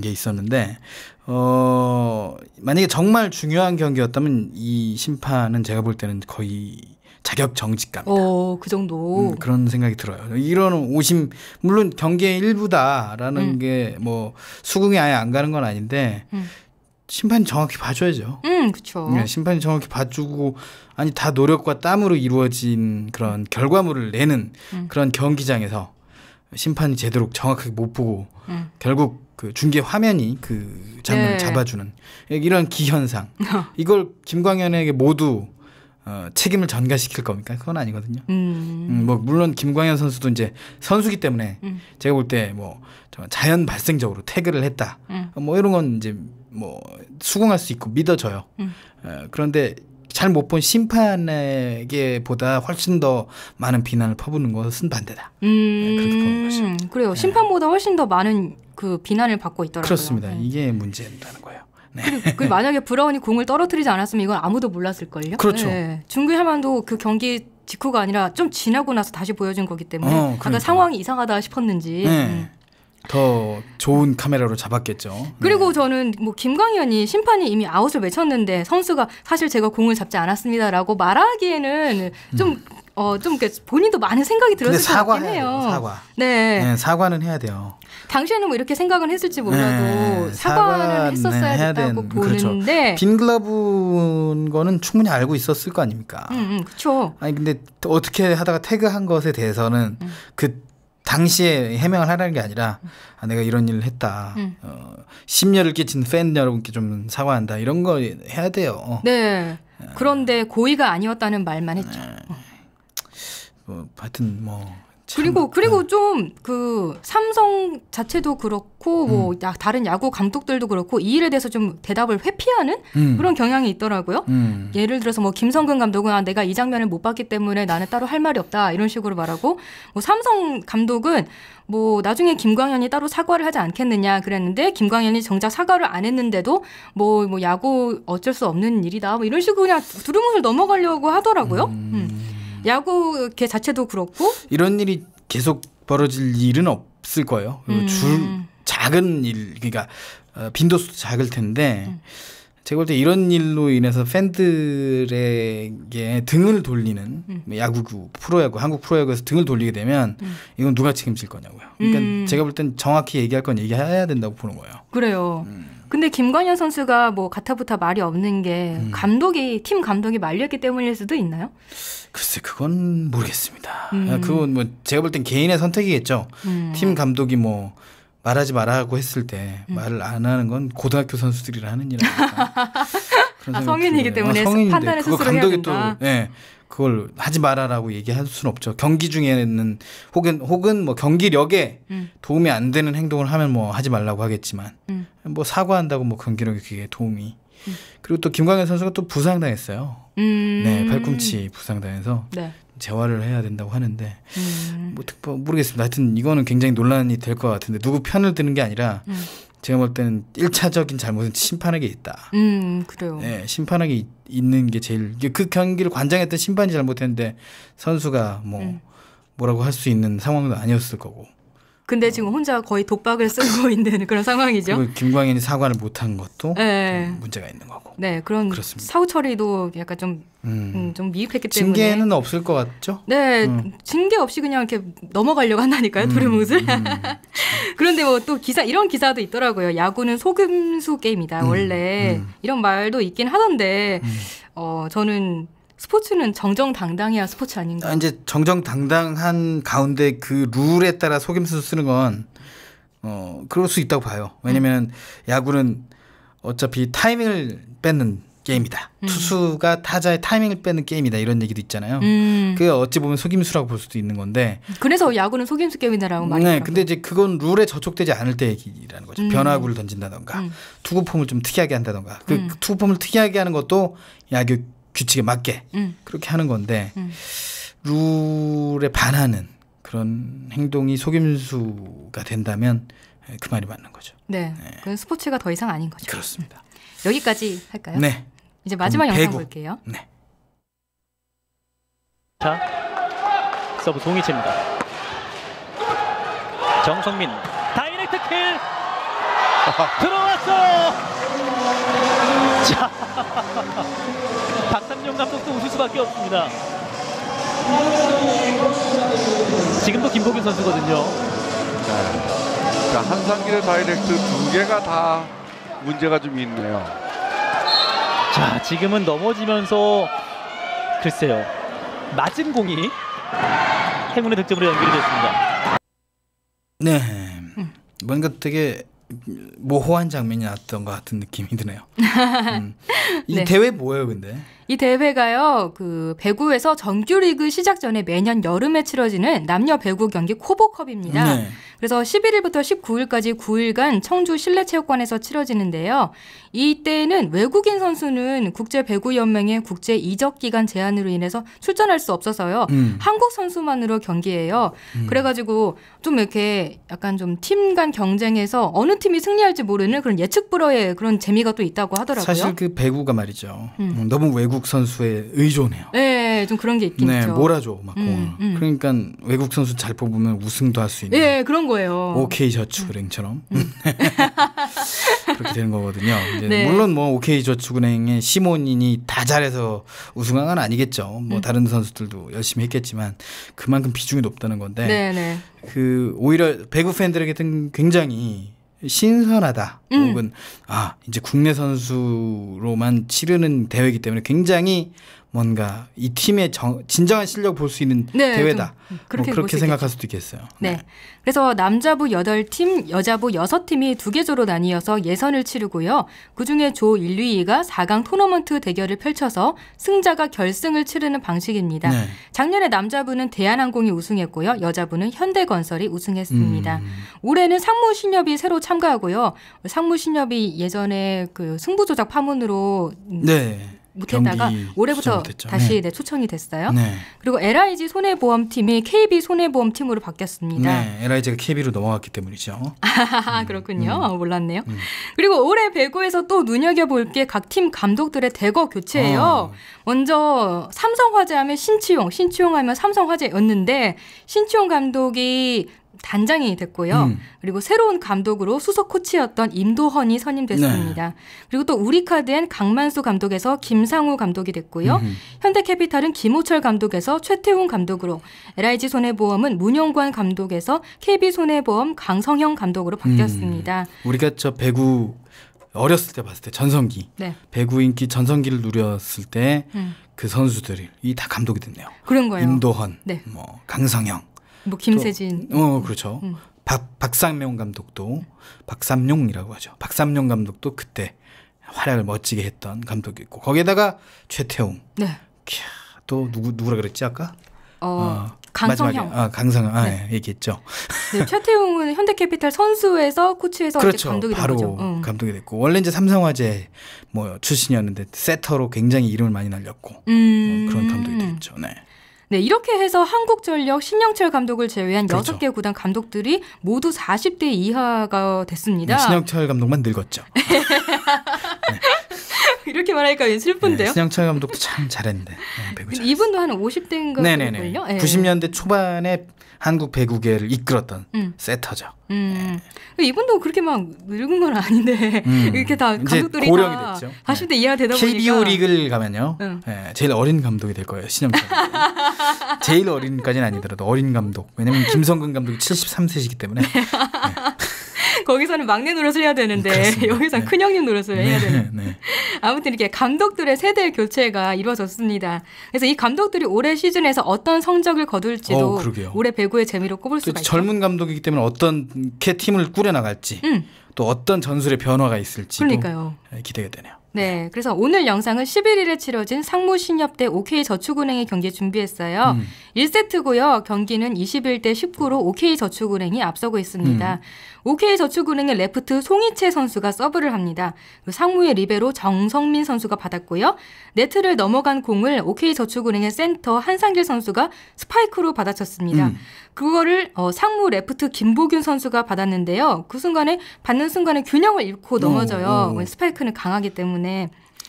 게 있었는데 만약에 정말 중요한 경기였다면 이 심판은 제가 볼 때는 거의 자격 정직감이다. 그 정도. 그런 생각이 들어요. 이런 오심 물론 경기의 일부다라는 게 수긍이 아예 안 가는 건 아닌데 심판이 정확히 봐줘야죠. 그렇죠. 네, 심판이 정확히 봐주고 다 노력과 땀으로 이루어진 그런 결과물을 내는 그런 경기장에서 심판이 제대로 정확하게 못 보고 결국 그 중계 화면이 그 장면을 잡아주는 이런 기현상 이걸 김광현에게 모두 책임을 전가시킬 겁니까? 그건 아니거든요. 물론 김광현 선수도 이제 선수기 때문에 제가 볼 때 자연 발생적으로 태그를 했다. 이런 건 이제 수긍할 수 있고 믿어져요. 그런데 잘 못 본 심판에게보다 훨씬 더 많은 비난을 퍼붓는 것은 반대다. 네, 그렇게 보는 거죠. 그래요. 심판보다 훨씬 더 많은 그 비난을 받고 있더라고요. 그렇습니다. 이게 문제라는 거예요. 네. 그리고 만약에 브라운이 공을 떨어뜨리지 않았으면 이건 아무도 몰랐을걸요? 그렇죠. 네. 중국의 하만도 그 경기 직후가 아니라 좀 지나고 나서 다시 보여준 거기 때문에 약간 상황이 이상하다 싶었는지. 더 좋은 카메라로 잡았겠죠. 그리고 저는 뭐 김광현이 심판이 이미 아웃을 외쳤는데 선수가 사실 제가 공을 잡지 않았습니다라고 말하기에는 좀 이렇게 본인도 많은 생각이 들었을 것 같긴 해요. 사과. 네, 사과는 해야 돼요. 당시에는 뭐 이렇게 생각은 했을지 몰라도 사과는 했었어야 됐다고 보는데 그렇죠. 빈 글러브인 거는 충분히 알고 있었을 거 아닙니까? 그렇죠. 아니 근데 어떻게 하다가 태그한 것에 대해서는 그 당시에 해명을 하라는 게 아니라 내가 이런 일을 했다. 심려를 끼친 팬 여러분께 좀 사과한다. 이런 거 해야 돼요. 네. 그런데 고의가 아니었다는 말만 했죠. 하여튼 그리고 좀 그 삼성 자체도 그렇고 뭐 다른 야구 감독들도 그렇고 이 일에 대해서 좀 대답을 회피하는 그런 경향이 있더라고요. 예를 들어서 뭐 김성근 감독은 내가 이 장면을 못 봤기 때문에 나는 따로 할 말이 없다 이런 식으로 말하고 뭐 삼성 감독은 뭐 나중에 김광현이 따로 사과를 하지 않겠느냐 그랬는데 김광현이 정작 사과를 안 했는데도 뭐 야구 어쩔 수 없는 일이다 뭐 이런 식으로 그냥 두루뭉술 넘어가려고 하더라고요. 야구 계 자체도 그렇고 이런 일이 계속 벌어질 일은 없을 거예요. 작은 일, 그러니까 빈도수도 작을 텐데 제가 볼 때 이런 일로 인해서 팬들에게 등을 돌리는 야구구, 프로야구, 한국 프로야구에서 등을 돌리게 되면 이건 누가 책임질 거냐고요. 그러니까 제가 볼 땐 정확히 얘기할 건 얘기해야 된다고 보는 거예요. 그래요. 근데 김광현 선수가 뭐 가타부타 말이 없는 게 팀 감독이 말렸기 때문일 수도 있나요? 글쎄 그건 모르겠습니다. 그건 뭐 제가 볼 땐 개인의 선택이겠죠. 팀 감독이 뭐 말하지 말라고 했을 때 말을 안 하는 건 고등학교 선수들이라 하는 일이니까. 성인이기 때문에 판단을 스스로 해야 된다. 그걸 하지 말아라고 얘기할 수는 없죠. 경기 중에는 혹은 뭐 경기력에 도움이 안 되는 행동을 하면 뭐 하지 말라고 하겠지만 뭐 사과한다고 뭐 경기력에 그게 도움이. 그리고 또 김광현 선수가 또 부상당했어요. 네, 팔꿈치 부상당해서 재활을 해야 된다고 하는데 뭐 모르겠습니다. 하여튼 이거는 굉장히 논란이 될 것 같은데 누구 편을 드는 게 아니라 제가 볼 때는 1차적인 잘못은 심판에게 있다. 그래요. 네, 심판에게 있는 게 제일 그 경기를 관장했던 심판이 잘못했는데 선수가 뭐라고 할 수 있는 상황도 아니었을 거고. 근데 지금 혼자 거의 독박을 쓰고 있는 그런 상황이죠. 그리고 김광현이 사과를 못한 것도 좀 문제가 있는 거고. 네, 그렇습니다. 사후 처리도 약간 좀 미흡했기 때문에. 징계는 없을 것 같죠? 네, 징계 없이 그냥 이렇게 넘어가려고 한다니까요, 두루뭉술. 그런데 뭐 또 이런 기사도 있더라고요. 야구는 속임수 게임이다. 원래 이런 말도 있긴 하던데, 저는 스포츠는 정정당당해야 스포츠 아닌가? 이제 정정당당한 가운데 그 룰에 따라 속임수 쓰는 건 그럴 수 있다고 봐요. 왜냐면 야구는 어차피 타이밍을 뺏는 게임이다. 투수가 타자의 타이밍을 뺏는 게임이다. 이런 얘기도 있잖아요. 그게 어찌 보면 속임수라고 볼 수도 있는 건데. 그래서 야구는 속임수 게임이다라고 말이죠. 네, 근데 이제 그건 룰에 저촉되지 않을 때 얘기라는 거죠. 변화구를 던진다던가, 투구폼을 좀 특이하게 한다던가. 그 투구폼을 특이하게 하는 것도 야구 규칙에 맞게 그렇게 하는 건데 룰에 반하는 그런 행동이 속임수가 된다면 그 말이 맞는 거죠. 네, 그건 스포츠가 더 이상 아닌 거죠. 그렇습니다. 여기까지 할까요? 네. 이제 마지막 영상 볼게요. 네. 자, 서브 송이채입니다. 정성민 다이렉트 킬 들어왔어. 자, 박상용 감독도 웃을 수밖에 없습니다. 지금도 김보균 선수거든요. 자, 한상길의 다이렉트 두 개가 다 문제가 좀 있네요. 자, 지금은 넘어지면서 글쎄요, 맞은 공이 행운의 득점으로 연결이 됐습니다. 네, 뭔가 되게 모호한 장면이 나왔던 것 같은 느낌이 드네요. 이 네. 대회 뭐예요, 근데? 이 대회가요, 그 배구에서 정규리그 시작 전에 매년 여름에 치러지는 남녀 배구 경기 코보컵입니다. 네. 그래서 11일부터 19일까지 9일간 청주 실내체육관에서 치러지는데요. 이때는 외국인 선수는 국제배구연맹의 국제 이적기간 제한으로 인해서 출전할 수 없어서요. 한국 선수만으로 경기해요. 그래가지고 좀 이렇게 약간 좀 팀 간 경쟁에서 어느 팀이 승리할지 모르는 그런 예측 불허의 그런 재미가 또 있다고 하더라고요. 사실 그 배구가 말이죠. 너무 외국 선수에 의존해요. 네, 좀 그런 게 있긴 있죠. 몰아줘 막 공을. 그러니까 외국 선수 잘 뽑으면 우승도 할 수 있는. 네, 그런 거예요. OK저축은행처럼 그렇게 되는 거거든요. 이제 네. 물론 뭐 OK저축은행의 시몬인이 다 잘해서 우승한 건 아니겠죠. 뭐 다른 선수들도 열심히 했겠지만 그만큼 비중이 높다는 건데. 네네. 그 오히려 배구 팬들에게는 굉장히 신선하다. 혹은 이제 국내 선수로만 치르는 대회이기 때문에 굉장히 뭔가 이 팀의 진정한 실력을 볼 수 있는 대회다. 그렇게 생각할 수도 있겠어요. 네. 그래서 남자부 8팀, 여자부 6팀이 2개조로 나뉘어서 예선을 치르고요. 그중에 조 1, 2위가 4강 토너먼트 대결을 펼쳐서 승자가 결승을 치르는 방식입니다. 네. 작년에 남자부는 대한항공이 우승했고요. 여자부는 현대건설이 우승했습니다. 올해는 상무신협이 새로 참가하고요. 상무신협이 예전에 그 승부조작 파문으로 못했다가 올해부터 다시 초청이 됐어요. 네. 그리고 LIG 손해보험팀이 KB 손해보험팀으로 바뀌었습니다. 네, LIG가 KB로 넘어갔기 때문이죠. 그렇군요. 몰랐네요. 그리고 올해 배구에서 또 눈여겨볼 게 각 팀 감독들의 대거 교체예요. 먼저 삼성화재하면 신치용 하면 삼성화재였는데 신치용 감독이 단장이 됐고요. 그리고 새로운 감독으로 수석 코치였던 임도헌이 선임됐습니다. 네. 그리고 또 우리카드엔 강만수 감독에서 김상우 감독이 됐고요. 현대캐피탈은 김호철 감독에서 최태훈 감독으로, LIG 손해보험은 문용관 감독에서 KB손해보험 강성형 감독으로 바뀌었습니다. 우리가 저 배구 어렸을 때 봤을 때 전성기, 배구 인기 전성기를 누렸을 때 그 선수들이 다 감독이 됐네요. 그런 거예요. 임도헌, 뭐 강성형, 뭐 김세진, 그렇죠. 박삼용 감독도 박삼용이라고 하죠. 박삼용 감독도 그때 활약을 멋지게 했던 감독이 있고 거기에다가 최태웅. 또 누구라 그랬지 아까? 강성형. 강성형. 얘기했죠. 네, 최태웅은 현대캐피탈 선수에서 코치에서 그렇죠. 감독이 된 거죠. 바로 감독이 됐고 원래 이제 삼성화재 출신이었는데 세터로 굉장히 이름을 많이 날렸고 그런 감독이 됐죠. 네. 네, 이렇게 해서 한국전력 신영철 감독을 제외한 6개 구단 감독들이 모두 40대 이하가 됐습니다. 네, 신영철 감독만 늙었죠. 이렇게 말하니까 슬픈데요. 신영철 감독도 참 잘했는데. 이분도 한 50대인가 그럴걸요? 90년대 초반에 한국 배구계를 이끌었던 세터죠. 이분도 그렇게 막 늙은 건 아닌데 이렇게 다 감독들이 고령이 다 됐죠. 40대 이하 되다 보니까 KBO 리그를 가면요. 제일 어린 감독이 될 거예요. 신영철 감독. 제일 어린까지는 아니더라도 어린 감독. 왜냐면 김성근 감독이 73세시기 때문에. 거기서는 막내 노릇을 해야 되는데 여기서는 큰형님 노릇을 해야 되는. 아무튼 이렇게 감독들의 세대 교체가 이루어졌습니다. 그래서 이 감독들이 올해 시즌에서 어떤 성적을 거둘지도 올해 배구의 재미로 꼽을 수가 있죠. 젊은 감독이기 때문에 어떻게 팀을 꾸려나갈지 또 어떤 전술의 변화가 있을지도 기대가 되네요. 네, 그래서 오늘 영상은 11일에 치러진 상무신협 대 OK저축은행의 경기 준비했어요. 1세트고요. 경기는 21대 19로 OK저축은행이 앞서고 있습니다. OK저축은행의 레프트 송이채 선수가 서브를 합니다. 상무의 리베로 정성민 선수가 받았고요. 네트를 넘어간 공을 OK저축은행의 센터 한상길 선수가 스파이크로 받아쳤습니다. 그거를 상무 레프트 김보균 선수가 받았는데요. 그 순간에 받는 순간에 균형을 잃고 넘어져요. 스파이크는 강하기 때문에.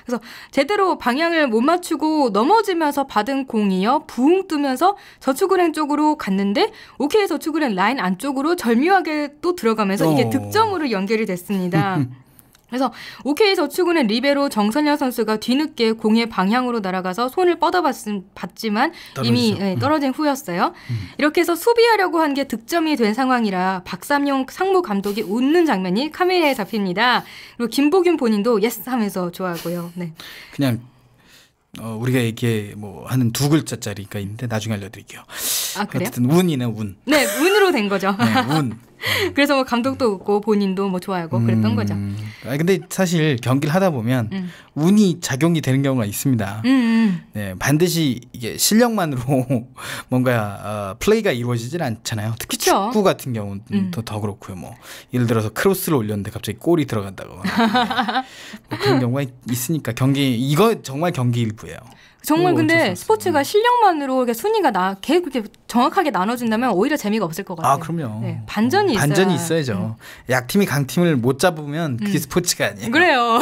그래서 제대로 방향을 못 맞추고 넘어지면서 받은 공이요. 붕 뜨면서 저축은행 쪽으로 갔는데 OK저축은행 라인 안쪽으로 절묘하게 또 들어가면서 이게 득점으로 연결이 됐습니다. 그래서 OK저축은행 리베로 정선영 선수가 뒤늦게 공의 방향으로 날아가서 손을 뻗어봤지만 이미 떨어진 후였어요. 이렇게 해서 수비하려고 한 게 득점이 된 상황이라 박삼용 상무 감독이 웃는 장면이 카메라에 잡힙니다. 그리고 김보균 본인도 예스 하면서 좋아하고요. 네. 그냥 우리가 이게 하는 두 글자짜리가 있는데 나중에 알려드릴게요. 아, 그래요? 어쨌든 운이네 운. 네, 운으로 된 거죠. 네, 운. 그래서 뭐 감독도 웃고 본인도 뭐 좋아하고 그랬던 거죠. 근데 사실 경기를 하다 보면 운이 작용이 되는 경우가 있습니다. 네, 반드시 이게 실력만으로 뭔가 플레이가 이루어지질 않잖아요. 특히 그쵸? 축구 같은 경우는 더 그렇고요. 뭐 예를 들어서 크로스를 올렸는데 갑자기 골이 들어간다거나 뭐 그런 경우가 있으니까 이거 정말 경기 일부예요. 정말 근데 스포츠가 실력만으로 이렇게 순위가 그렇게 정확하게 나눠진다면 오히려 재미가 없을 것 같아요. 아, 그럼요. 네, 반전이 있어야죠. 약팀이 강팀을 못 잡으면 그게 스포츠가 아니에요. 그래요.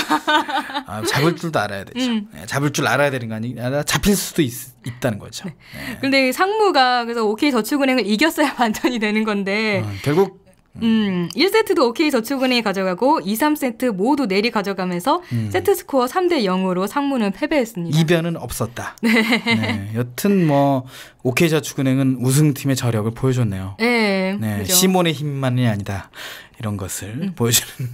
잡을 줄도 알아야 되죠. 잡을 줄 알아야 되는 거 아니라 잡힐 수도 있다는 거죠. 네. 근데 상무가 그래서 OK-저축은행을 이겼어야 반전이 되는 건데 결국 1세트도 OK-저축은행이 가져가고 2, 3세트 모두 내리 가져가면서 세트 스코어 3대 0으로 상무는 패배했습니다. 이변은 없었다. 네. 여튼 뭐 OK-저축은행은 우승팀의 저력을 보여줬네요. 네. 그렇죠. 시몬의 힘만이 아니다. 이런 것을 보여주는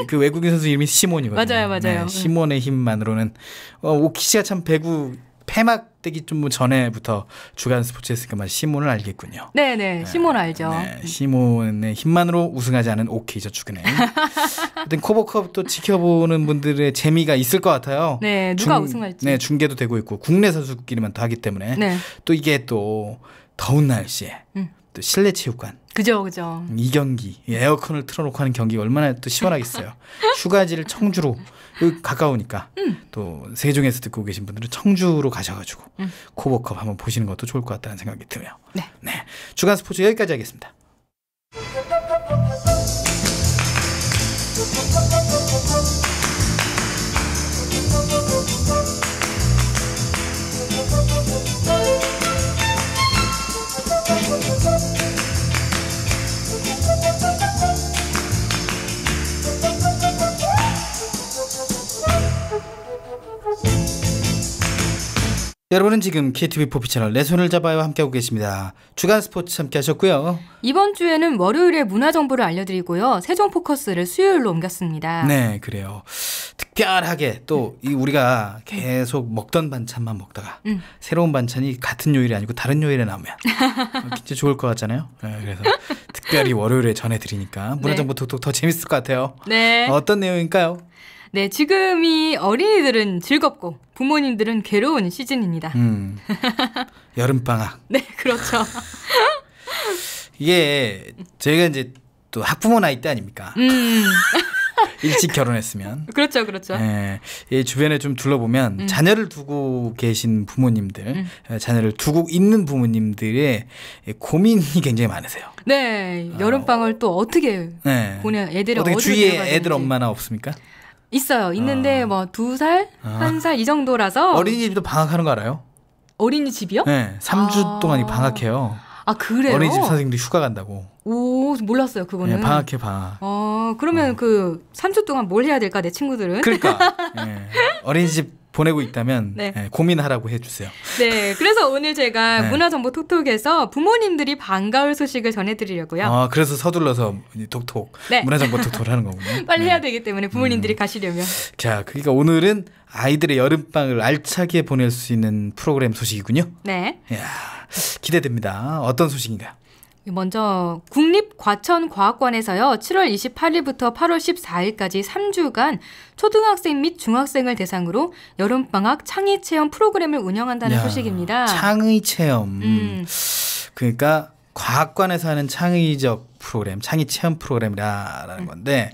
그 외국인 선수 이름이 시몬이거든요. 맞아요. 네, 시몬의 힘만으로는 오키시가 참 배구 폐막되기 좀 전에부터 주간 스포츠 했으니까 시몬을 알겠군요. 네. 시몬 알죠. 네, 시몬의 힘만으로 우승하지 않은 OK-저축은행. 하여튼 코보컵도 지켜보는 분들의 재미가 있을 것 같아요. 네, 누가 우승할지. 네, 중계도 되고 있고 국내 선수끼리만 더 하기 때문에 또 이게 또 더운 날씨에 또 실내 체육관. 그죠. 이 경기 에어컨을 틀어놓고 하는 경기가 얼마나 또 시원하겠어요. 휴가지를 청주로 여기 가까우니까 또 세종에서 듣고 계신 분들은 청주로 가셔가지고 코보컵 한번 보시는 것도 좋을 것 같다는 생각이 드네요. 네. 주간 스포츠 여기까지 하겠습니다. 여러분은 지금 KTV4P 채널 내 손을 잡아요 함께하고 계십니다. 주간 스포츠 함께 하셨고요. 이번 주에는 월요일에 문화 정보를 알려드리고요. 세종 포커스를 수요일로 옮겼습니다. 네, 그래요. 특별하게 또 우리가 계속 먹던 반찬만 먹다가 새로운 반찬이 같은 요일이 아니고 다른 요일에 나오면 진짜 좋을 것 같잖아요. 네, 그래서 특별히 월요일에 전해드리니까 문화 정보 톡톡 더 재밌을 것 같아요. 네. 어떤 내용일까요? 네, 지금이 어린이들은 즐겁고 부모님들은 괴로운 시즌입니다. 여름방학. 네, 그렇죠. 이게 저희가 이제 또 학부모 나이 때 아닙니까? 일찍 결혼했으면. 그렇죠. 네, 주변에 좀 둘러보면 자녀를 두고 계신 부모님들, 자녀를 두고 있는 부모님들의 고민이 굉장히 많으세요. 네, 여름방학을 또 어떻게 보내? 애들을 어떻게 어디로 주위에 데려가야 애들 되는지. 엄마나 없습니까? 있어요. 있는데 뭐 2살, 1살 이 정도라서. 어린이집도 방학하는 거 알아요? 어린이집이요? 네, 3주 동안이 방학해요. 아, 그래요? 어린이집 선생님들이 휴가 간다고. 오, 몰랐어요, 그거는. 네, 방학해 방학. 그러면 그 3주 동안 뭘 해야 될까, 내 친구들은? 그러니까 어린이집 보내고 있다면 고민하라고 해주세요. 네, 그래서 오늘 제가 문화정보 톡톡에서 부모님들이 반가울 소식을 전해드리려고요. 그래서 서둘러서 톡톡 문화정보 톡톡을 하는 거군요. 빨리 해야 되기 때문에 부모님들이 가시려면. 자, 그러니까 오늘은 아이들의 여름방을 알차게 보낼 수 있는 프로그램 소식이군요. 네. 이야, 기대됩니다. 어떤 소식인가요? 먼저 국립과천과학관에서요. 7월 28일부터 8월 14일까지 3주간 초등학생 및 중학생을 대상으로 여름방학 창의체험 프로그램을 운영한다는 소식입니다. 창의체험. 그러니까 과학관에서 하는 창의적 프로그램, 창의체험 프로그램이라는 건데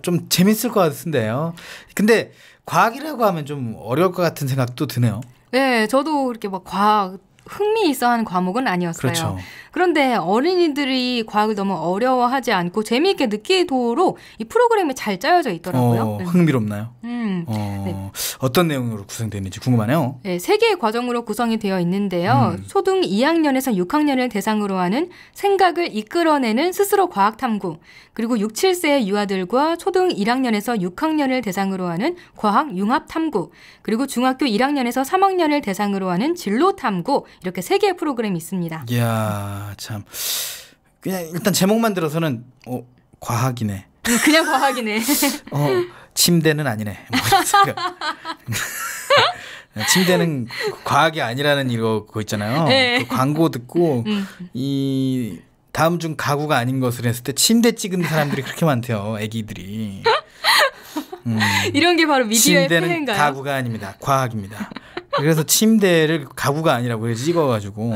좀 재밌을 것 같은데요. 근데 과학이라고 하면 좀 어려울 것 같은 생각도 드네요. 네, 저도 이렇게 막 과학 흥미 있어 하는 과목은 아니었어요. 그렇죠. 그런데 어린이들이 과학을 너무 어려워하지 않고 재미있게 느끼도록 이 프로그램이 잘 짜여져 있더라고요. 흥미롭나요? 네. 어떤 내용으로 구성되는지 궁금하네요. 네, 3개의 과정으로 구성이 되어 있는데요. 초등 2학년에서 6학년을 대상으로 하는 생각을 이끌어내는 스스로 과학 탐구, 그리고 6, 7세의 유아들과 초등 1학년에서 6학년을 대상으로 하는 과학 융합 탐구, 그리고 중학교 1학년에서 3학년을 대상으로 하는 진로 탐구, 이렇게 3개의 프로그램이 있습니다. 이야, 참. 그냥 일단 제목만 들어서는 과학이네. 그냥 과학이네. 침대는 아니네. 침대는 과학이 아니라는 이거 그거 있잖아요. 그 광고 듣고 이 다음 중 가구가 아닌 것을 했을 때 침대 찍은 사람들이 그렇게 많대요. 애기들이. 이런 게 바로 미디어의 침대는 폐해인가요? 가구가 아닙니다. 과학입니다. 그래서 침대를 가구가 아니라고 찍어가지고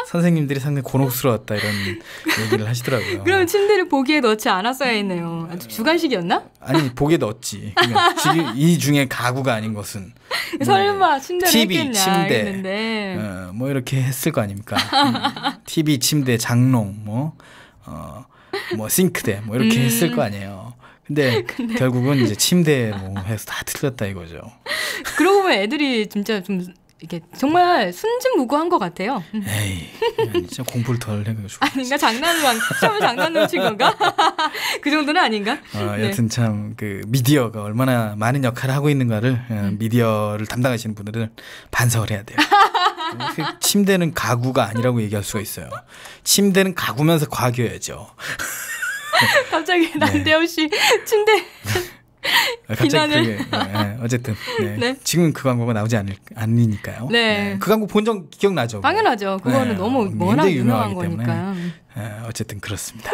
선생님들이 상당히 곤혹스러웠다 이런 얘기를 하시더라고요. 그럼 침대를 보기에 넣지 않았어야 했네요. 주간식이었나? 아니 보기에 넣었지. 그러니까 이 중에 가구가 아닌 것은 설마 침대를 TV, 했겠냐 침대, 했는데 뭐 이렇게 했을 거 아닙니까? TV, 침대, 장롱, 뭐 싱크대, 뭐 이렇게 했을 거 아니에요. 근데 결국은 이제 침대로 해서 다 틀렸다 이거죠. 그러고 보면 애들이 진짜 좀 이게 정말 순진무구한 것 같아요. 에이, 진짜 공부를 덜 해가지고. 아닌가? 시험을 장난으로 친 건가? 그 정도는 아닌가? 여튼 참 그 미디어가 얼마나 많은 역할을 하고 있는가를 미디어를 담당하시는 분들은 반성을 해야 돼요. 침대는 가구가 아니라고 얘기할 수가 있어요. 침대는 가구면서 과학이어야죠. 갑자기 남대호 씨 침대 비난을. 어쨌든 네. 지금 그 광고가 나오지 않으니까요. 네. 그 광고 본 적 기억나죠? 당연하죠. 그거는 너무 워낙 유명한 거니까. 어쨌든 그렇습니다.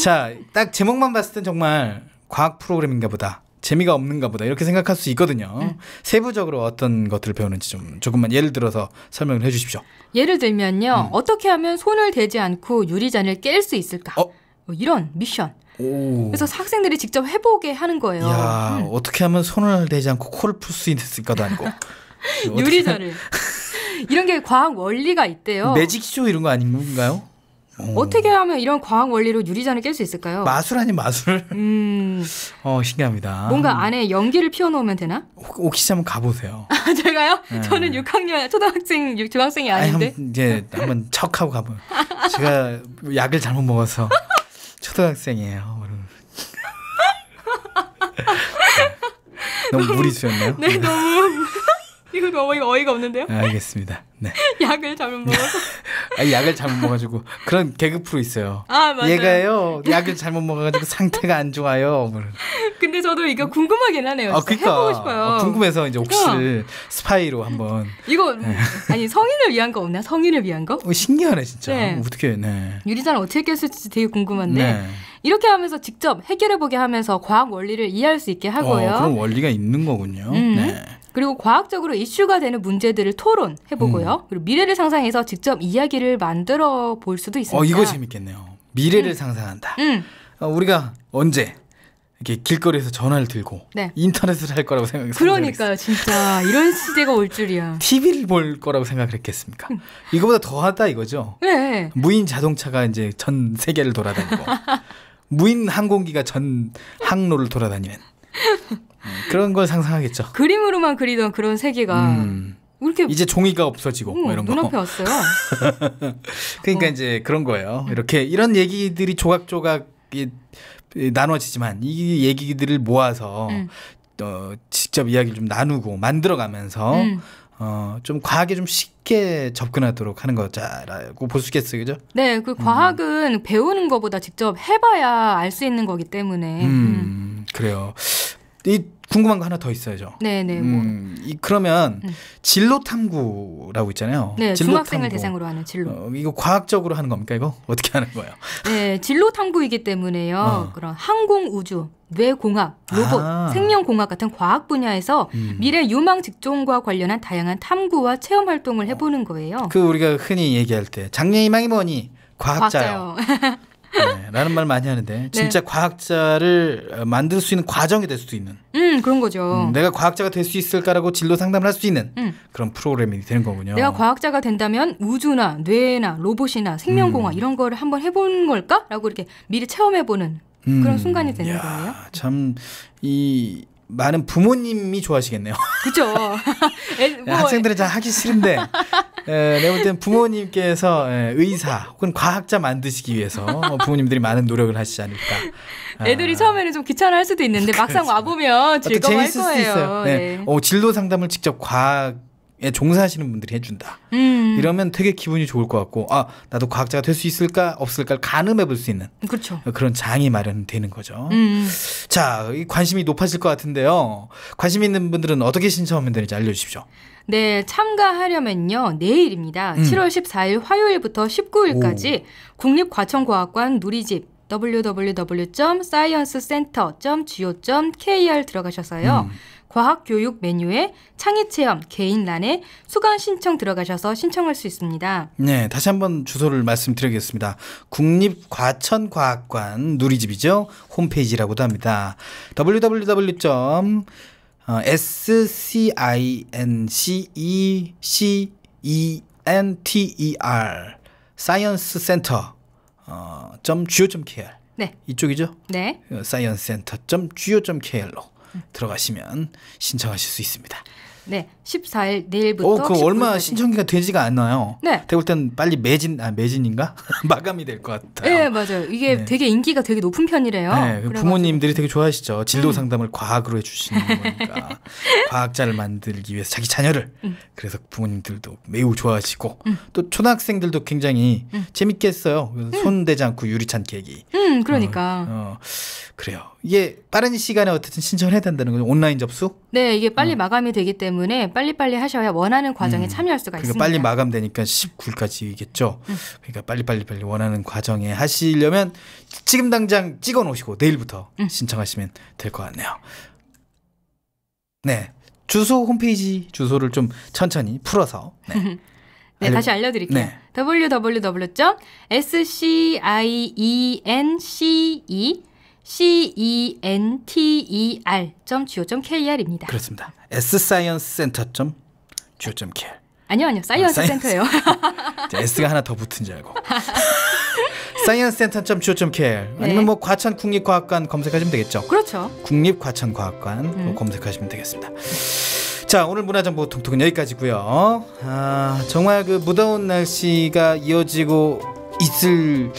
자, 딱 제목만 봤을 땐 정말 과학 프로그램인가 보다. 재미가 없는가 보다 이렇게 생각할 수 있거든요. 세부적으로 어떤 것들을 배우는지 조금만 예를 들어서 설명을 해 주십시오. 예를 들면요. 어떻게 하면 손을 대지 않고 유리잔을 깰 수 있을까? 뭐 이런 미션. 그래서 학생들이 직접 해보게 하는 거예요. 야, 어떻게 하면 손을 대지 않고 코를 풀 수 있을까도 아니고. 유리잔을. 이런 게 과학 원리가 있대요. 매직쇼 이런 거 아닌가요? 어떻게 하면 이런 과학 원리로 유리잔을 깰 수 있을까요? 마술 아니 마술? 신기합니다. 뭔가 안에 연기를 피워놓으면 되나? 혹시 한번 가보세요. 제가요? 저는 6학년 초등학생, 중학생이 아닌데. 이제 한번 척하고 가보요. 제가 약을 잘못 먹어서 초등학생이에요. 너무 무리수였나요? 네, 너무. 이거 너무 어이가 없는데요? 알겠습니다. 네. 약을 잘못 먹어서. 약을 잘못 먹어가지고 그런 개그 프로 있어요. 맞아요. 얘가요 약을 잘못 먹어가지고 상태가 안 좋아요. 근데 저도 이거 궁금하긴 하네요. 그러니까 해보고 싶어요. 궁금해서 이제 혹시 스파이로 한번. 이거 아니 성인을 위한 거 없나? 성인을 위한 거? 신기하네 진짜. 네. 어떻게 네. 유리잔을 어떻게 깼을지 되게 궁금한데. 네. 이렇게 하면서 직접 해결해보게 하면서 과학 원리를 이해할 수 있게 하고요. 그런 원리가 있는 거군요. 네. 그리고 과학적으로 이슈가 되는 문제들을 토론해보고요. 그리고 미래를 상상해서 직접 이야기를 만들어 볼 수도 있습니다. 이거 재밌겠네요. 미래를 상상한다. 우리가 언제 이렇게 길거리에서 전화를 들고 인터넷을 할 거라고 생각했어요. 그러니까요. 진짜 이런 시대가 올 줄이야. TV를 볼 거라고 생각을 했겠습니까? 이거보다 더하다 이거죠. 네. 무인 자동차가 이제 전 세계를 돌아다니고 무인 항공기가 전 항로를 돌아다니는 그런 걸 상상하겠죠. 그림으로만 그리던 그런 세계가 이렇게 이제 종이가 없어지고 뭐 이런 거. 눈앞에 왔어요. 그러니까 이제 그런 거예요. 이렇게 이런 얘기들이 조각조각 나눠지지만 이 얘기들을 모아서 직접 이야기를 좀 나누고 만들어가면서 좀 과학에 좀 쉽게 접근하도록 하는 거자라고 볼 수 있겠어요, 그죠? 네, 그 과학은 배우는 것보다 직접 해봐야 알 수 있는 거기 때문에. 그래요. 이 궁금한 거 하나 더 있어야죠. 네네. 그러면 진로 탐구라고 있잖아요. 네, 진로 중학생을 탐구. 대상으로 하는 진로. 이거 과학적으로 하는 겁니까? 이거 어떻게 하는 거예요? 네, 진로 탐구이기 때문에요. 그런 항공 우주, 뇌공학, 로봇, 생명공학 같은 과학 분야에서 미래 유망 직종과 관련한 다양한 탐구와 체험 활동을 해보는 거예요. 그 우리가 흔히 얘기할 때 장래 희망이 뭐니? 과학자요. 네, 라는 말 많이 하는데 진짜 과학자를 만들 수 있는 과정이 될 수도 있는 그런 거죠. 내가 과학자가 될 수 있을까라고 진로 상담을 할 수 있는 그런 프로그램이 되는 거군요. 내가 과학자가 된다면 우주나 뇌나 로봇이나 생명공학 이런 거를 한번 해보는 걸까? 라고 이렇게 미리 체험해보는 그런 순간이 되는 거예요. 참 이 많은 부모님이 좋아하시겠네요. 그렇죠. 학생들은 잘 하기 싫은데 내가 볼 때는 부모님께서 의사 혹은 과학자 만드시기 위해서 부모님들이 많은 노력을 하시지 않을까. 애들이 처음에는 좀 귀찮아할 수도 있는데 막상 와보면 즐거워할 재밌을 거예요. 수도 있어요. 네. 진로 상담을 직접 과학 종사하시는 분들이 해준다. 이러면 되게 기분이 좋을 것 같고 나도 과학자가 될 수 있을까 없을까를 가늠해 볼 수 있는 그렇죠. 그런 장이 마련되는 거죠. 자, 관심이 높아질 것 같은데요. 관심 있는 분들은 어떻게 신청하면 되는지 알려주십시오. 네, 참가하려면요. 내일입니다. 7월 14일 화요일부터 19일까지 국립과천과학관 누리집 www.sciencecenter.go.kr 들어가셔서요. 과학교육 메뉴에 창의체험 개인란에 수강 신청 들어가셔서 신청할 수 있습니다. 네, 다시 한번 주소를 말씀드리겠습니다. 국립과천과학관 누리집이죠. 홈페이지라고도 합니다. www.sciencecenter science.go.kr 네. 이쪽이죠? 네. science.go.kr로 들어가시면 신청하실 수 있습니다. 네, 14일 내일부터. 그 얼마 신청기가 되지가 않나요? 네. 대볼 땐 빨리 매진인가 마감이 될 것 같아요. 네, 맞아요. 이게 되게 인기가 되게 높은 편이래요. 네, 부모님들이 되게 좋아하시죠. 진로 상담을 과학으로 해주시는 거니까 과학자를 만들기 위해서 자기 자녀를 그래서 부모님들도 매우 좋아하시고 또 초등학생들도 굉장히 재밌게 했어요. 손대지 않고 유리찬 깨기. 그러니까. 그래요. 이게 빠른 시간에 어쨌든 신청을 해야 된다는 거죠. 온라인 접수? 네, 이게 빨리 마감이 되기 때문에 빨리빨리 하셔야 원하는 과정에 참여할 수가 그러니까 있습니다. 빨리 마감되니까 19일까지겠죠. 그러니까 빨리 원하는 과정에 하시려면 지금 당장 찍어 놓으시고 내일부터 신청하시면 될 것 같네요. 네, 주소 홈페이지 주소를 좀 천천히 풀어서 네, 다시 알려드릴게요. 네. www.sciencenter.go.kr입니다. 그렇습니다. sciencecenter.go.kr. 아니요, 사이언스 센터예요. S가 하나 더 붙은 줄 알고. sciencecenter.go.kr 아니면 뭐 과천 국립과학관 검색하시면 되겠죠. 그렇죠. 국립과천과학관 검색하시면 되겠습니다. 자, 오늘 문화정보 통톡은 여기까지고요. 정말 그 무더운 날씨가 이어지고 있을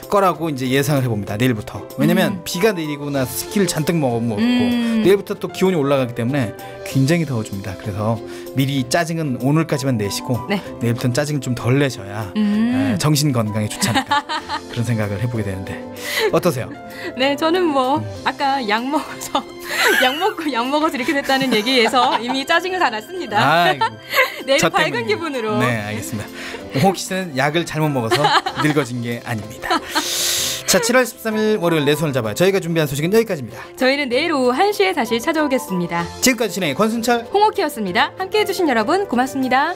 거라고 이제 예상을 해봅니다. 내일부터. 왜냐면 비가 내리고 나서 스키를 잔뜩 먹고 내일부터 또 기온이 올라가기 때문에 굉장히 더워집니다. 그래서 미리 짜증은 오늘까지만 내시고 내일부터는 짜증은 좀 덜 내셔야 정신 건강에 좋지 않을까 그런 생각을 해보게 되는데 어떠세요? 네, 저는 뭐 아까 약 먹어서 이렇게 됐다는 얘기에서 이미 짜증을 다 났습니다. 내일 밝은 기분으로. 네, 알겠습니다. 홍옥희 씨는 약을 잘못 먹어서 늙어진 게 아닙니다. 자, 7월 13일 월요일 내 손을 잡아요. 저희가 준비한 소식은 여기까지입니다. 저희는 내일 오후 1시에 다시 찾아오겠습니다. 지금까지 진행의 권순철, 홍옥희였습니다. 함께해 주신 여러분 고맙습니다.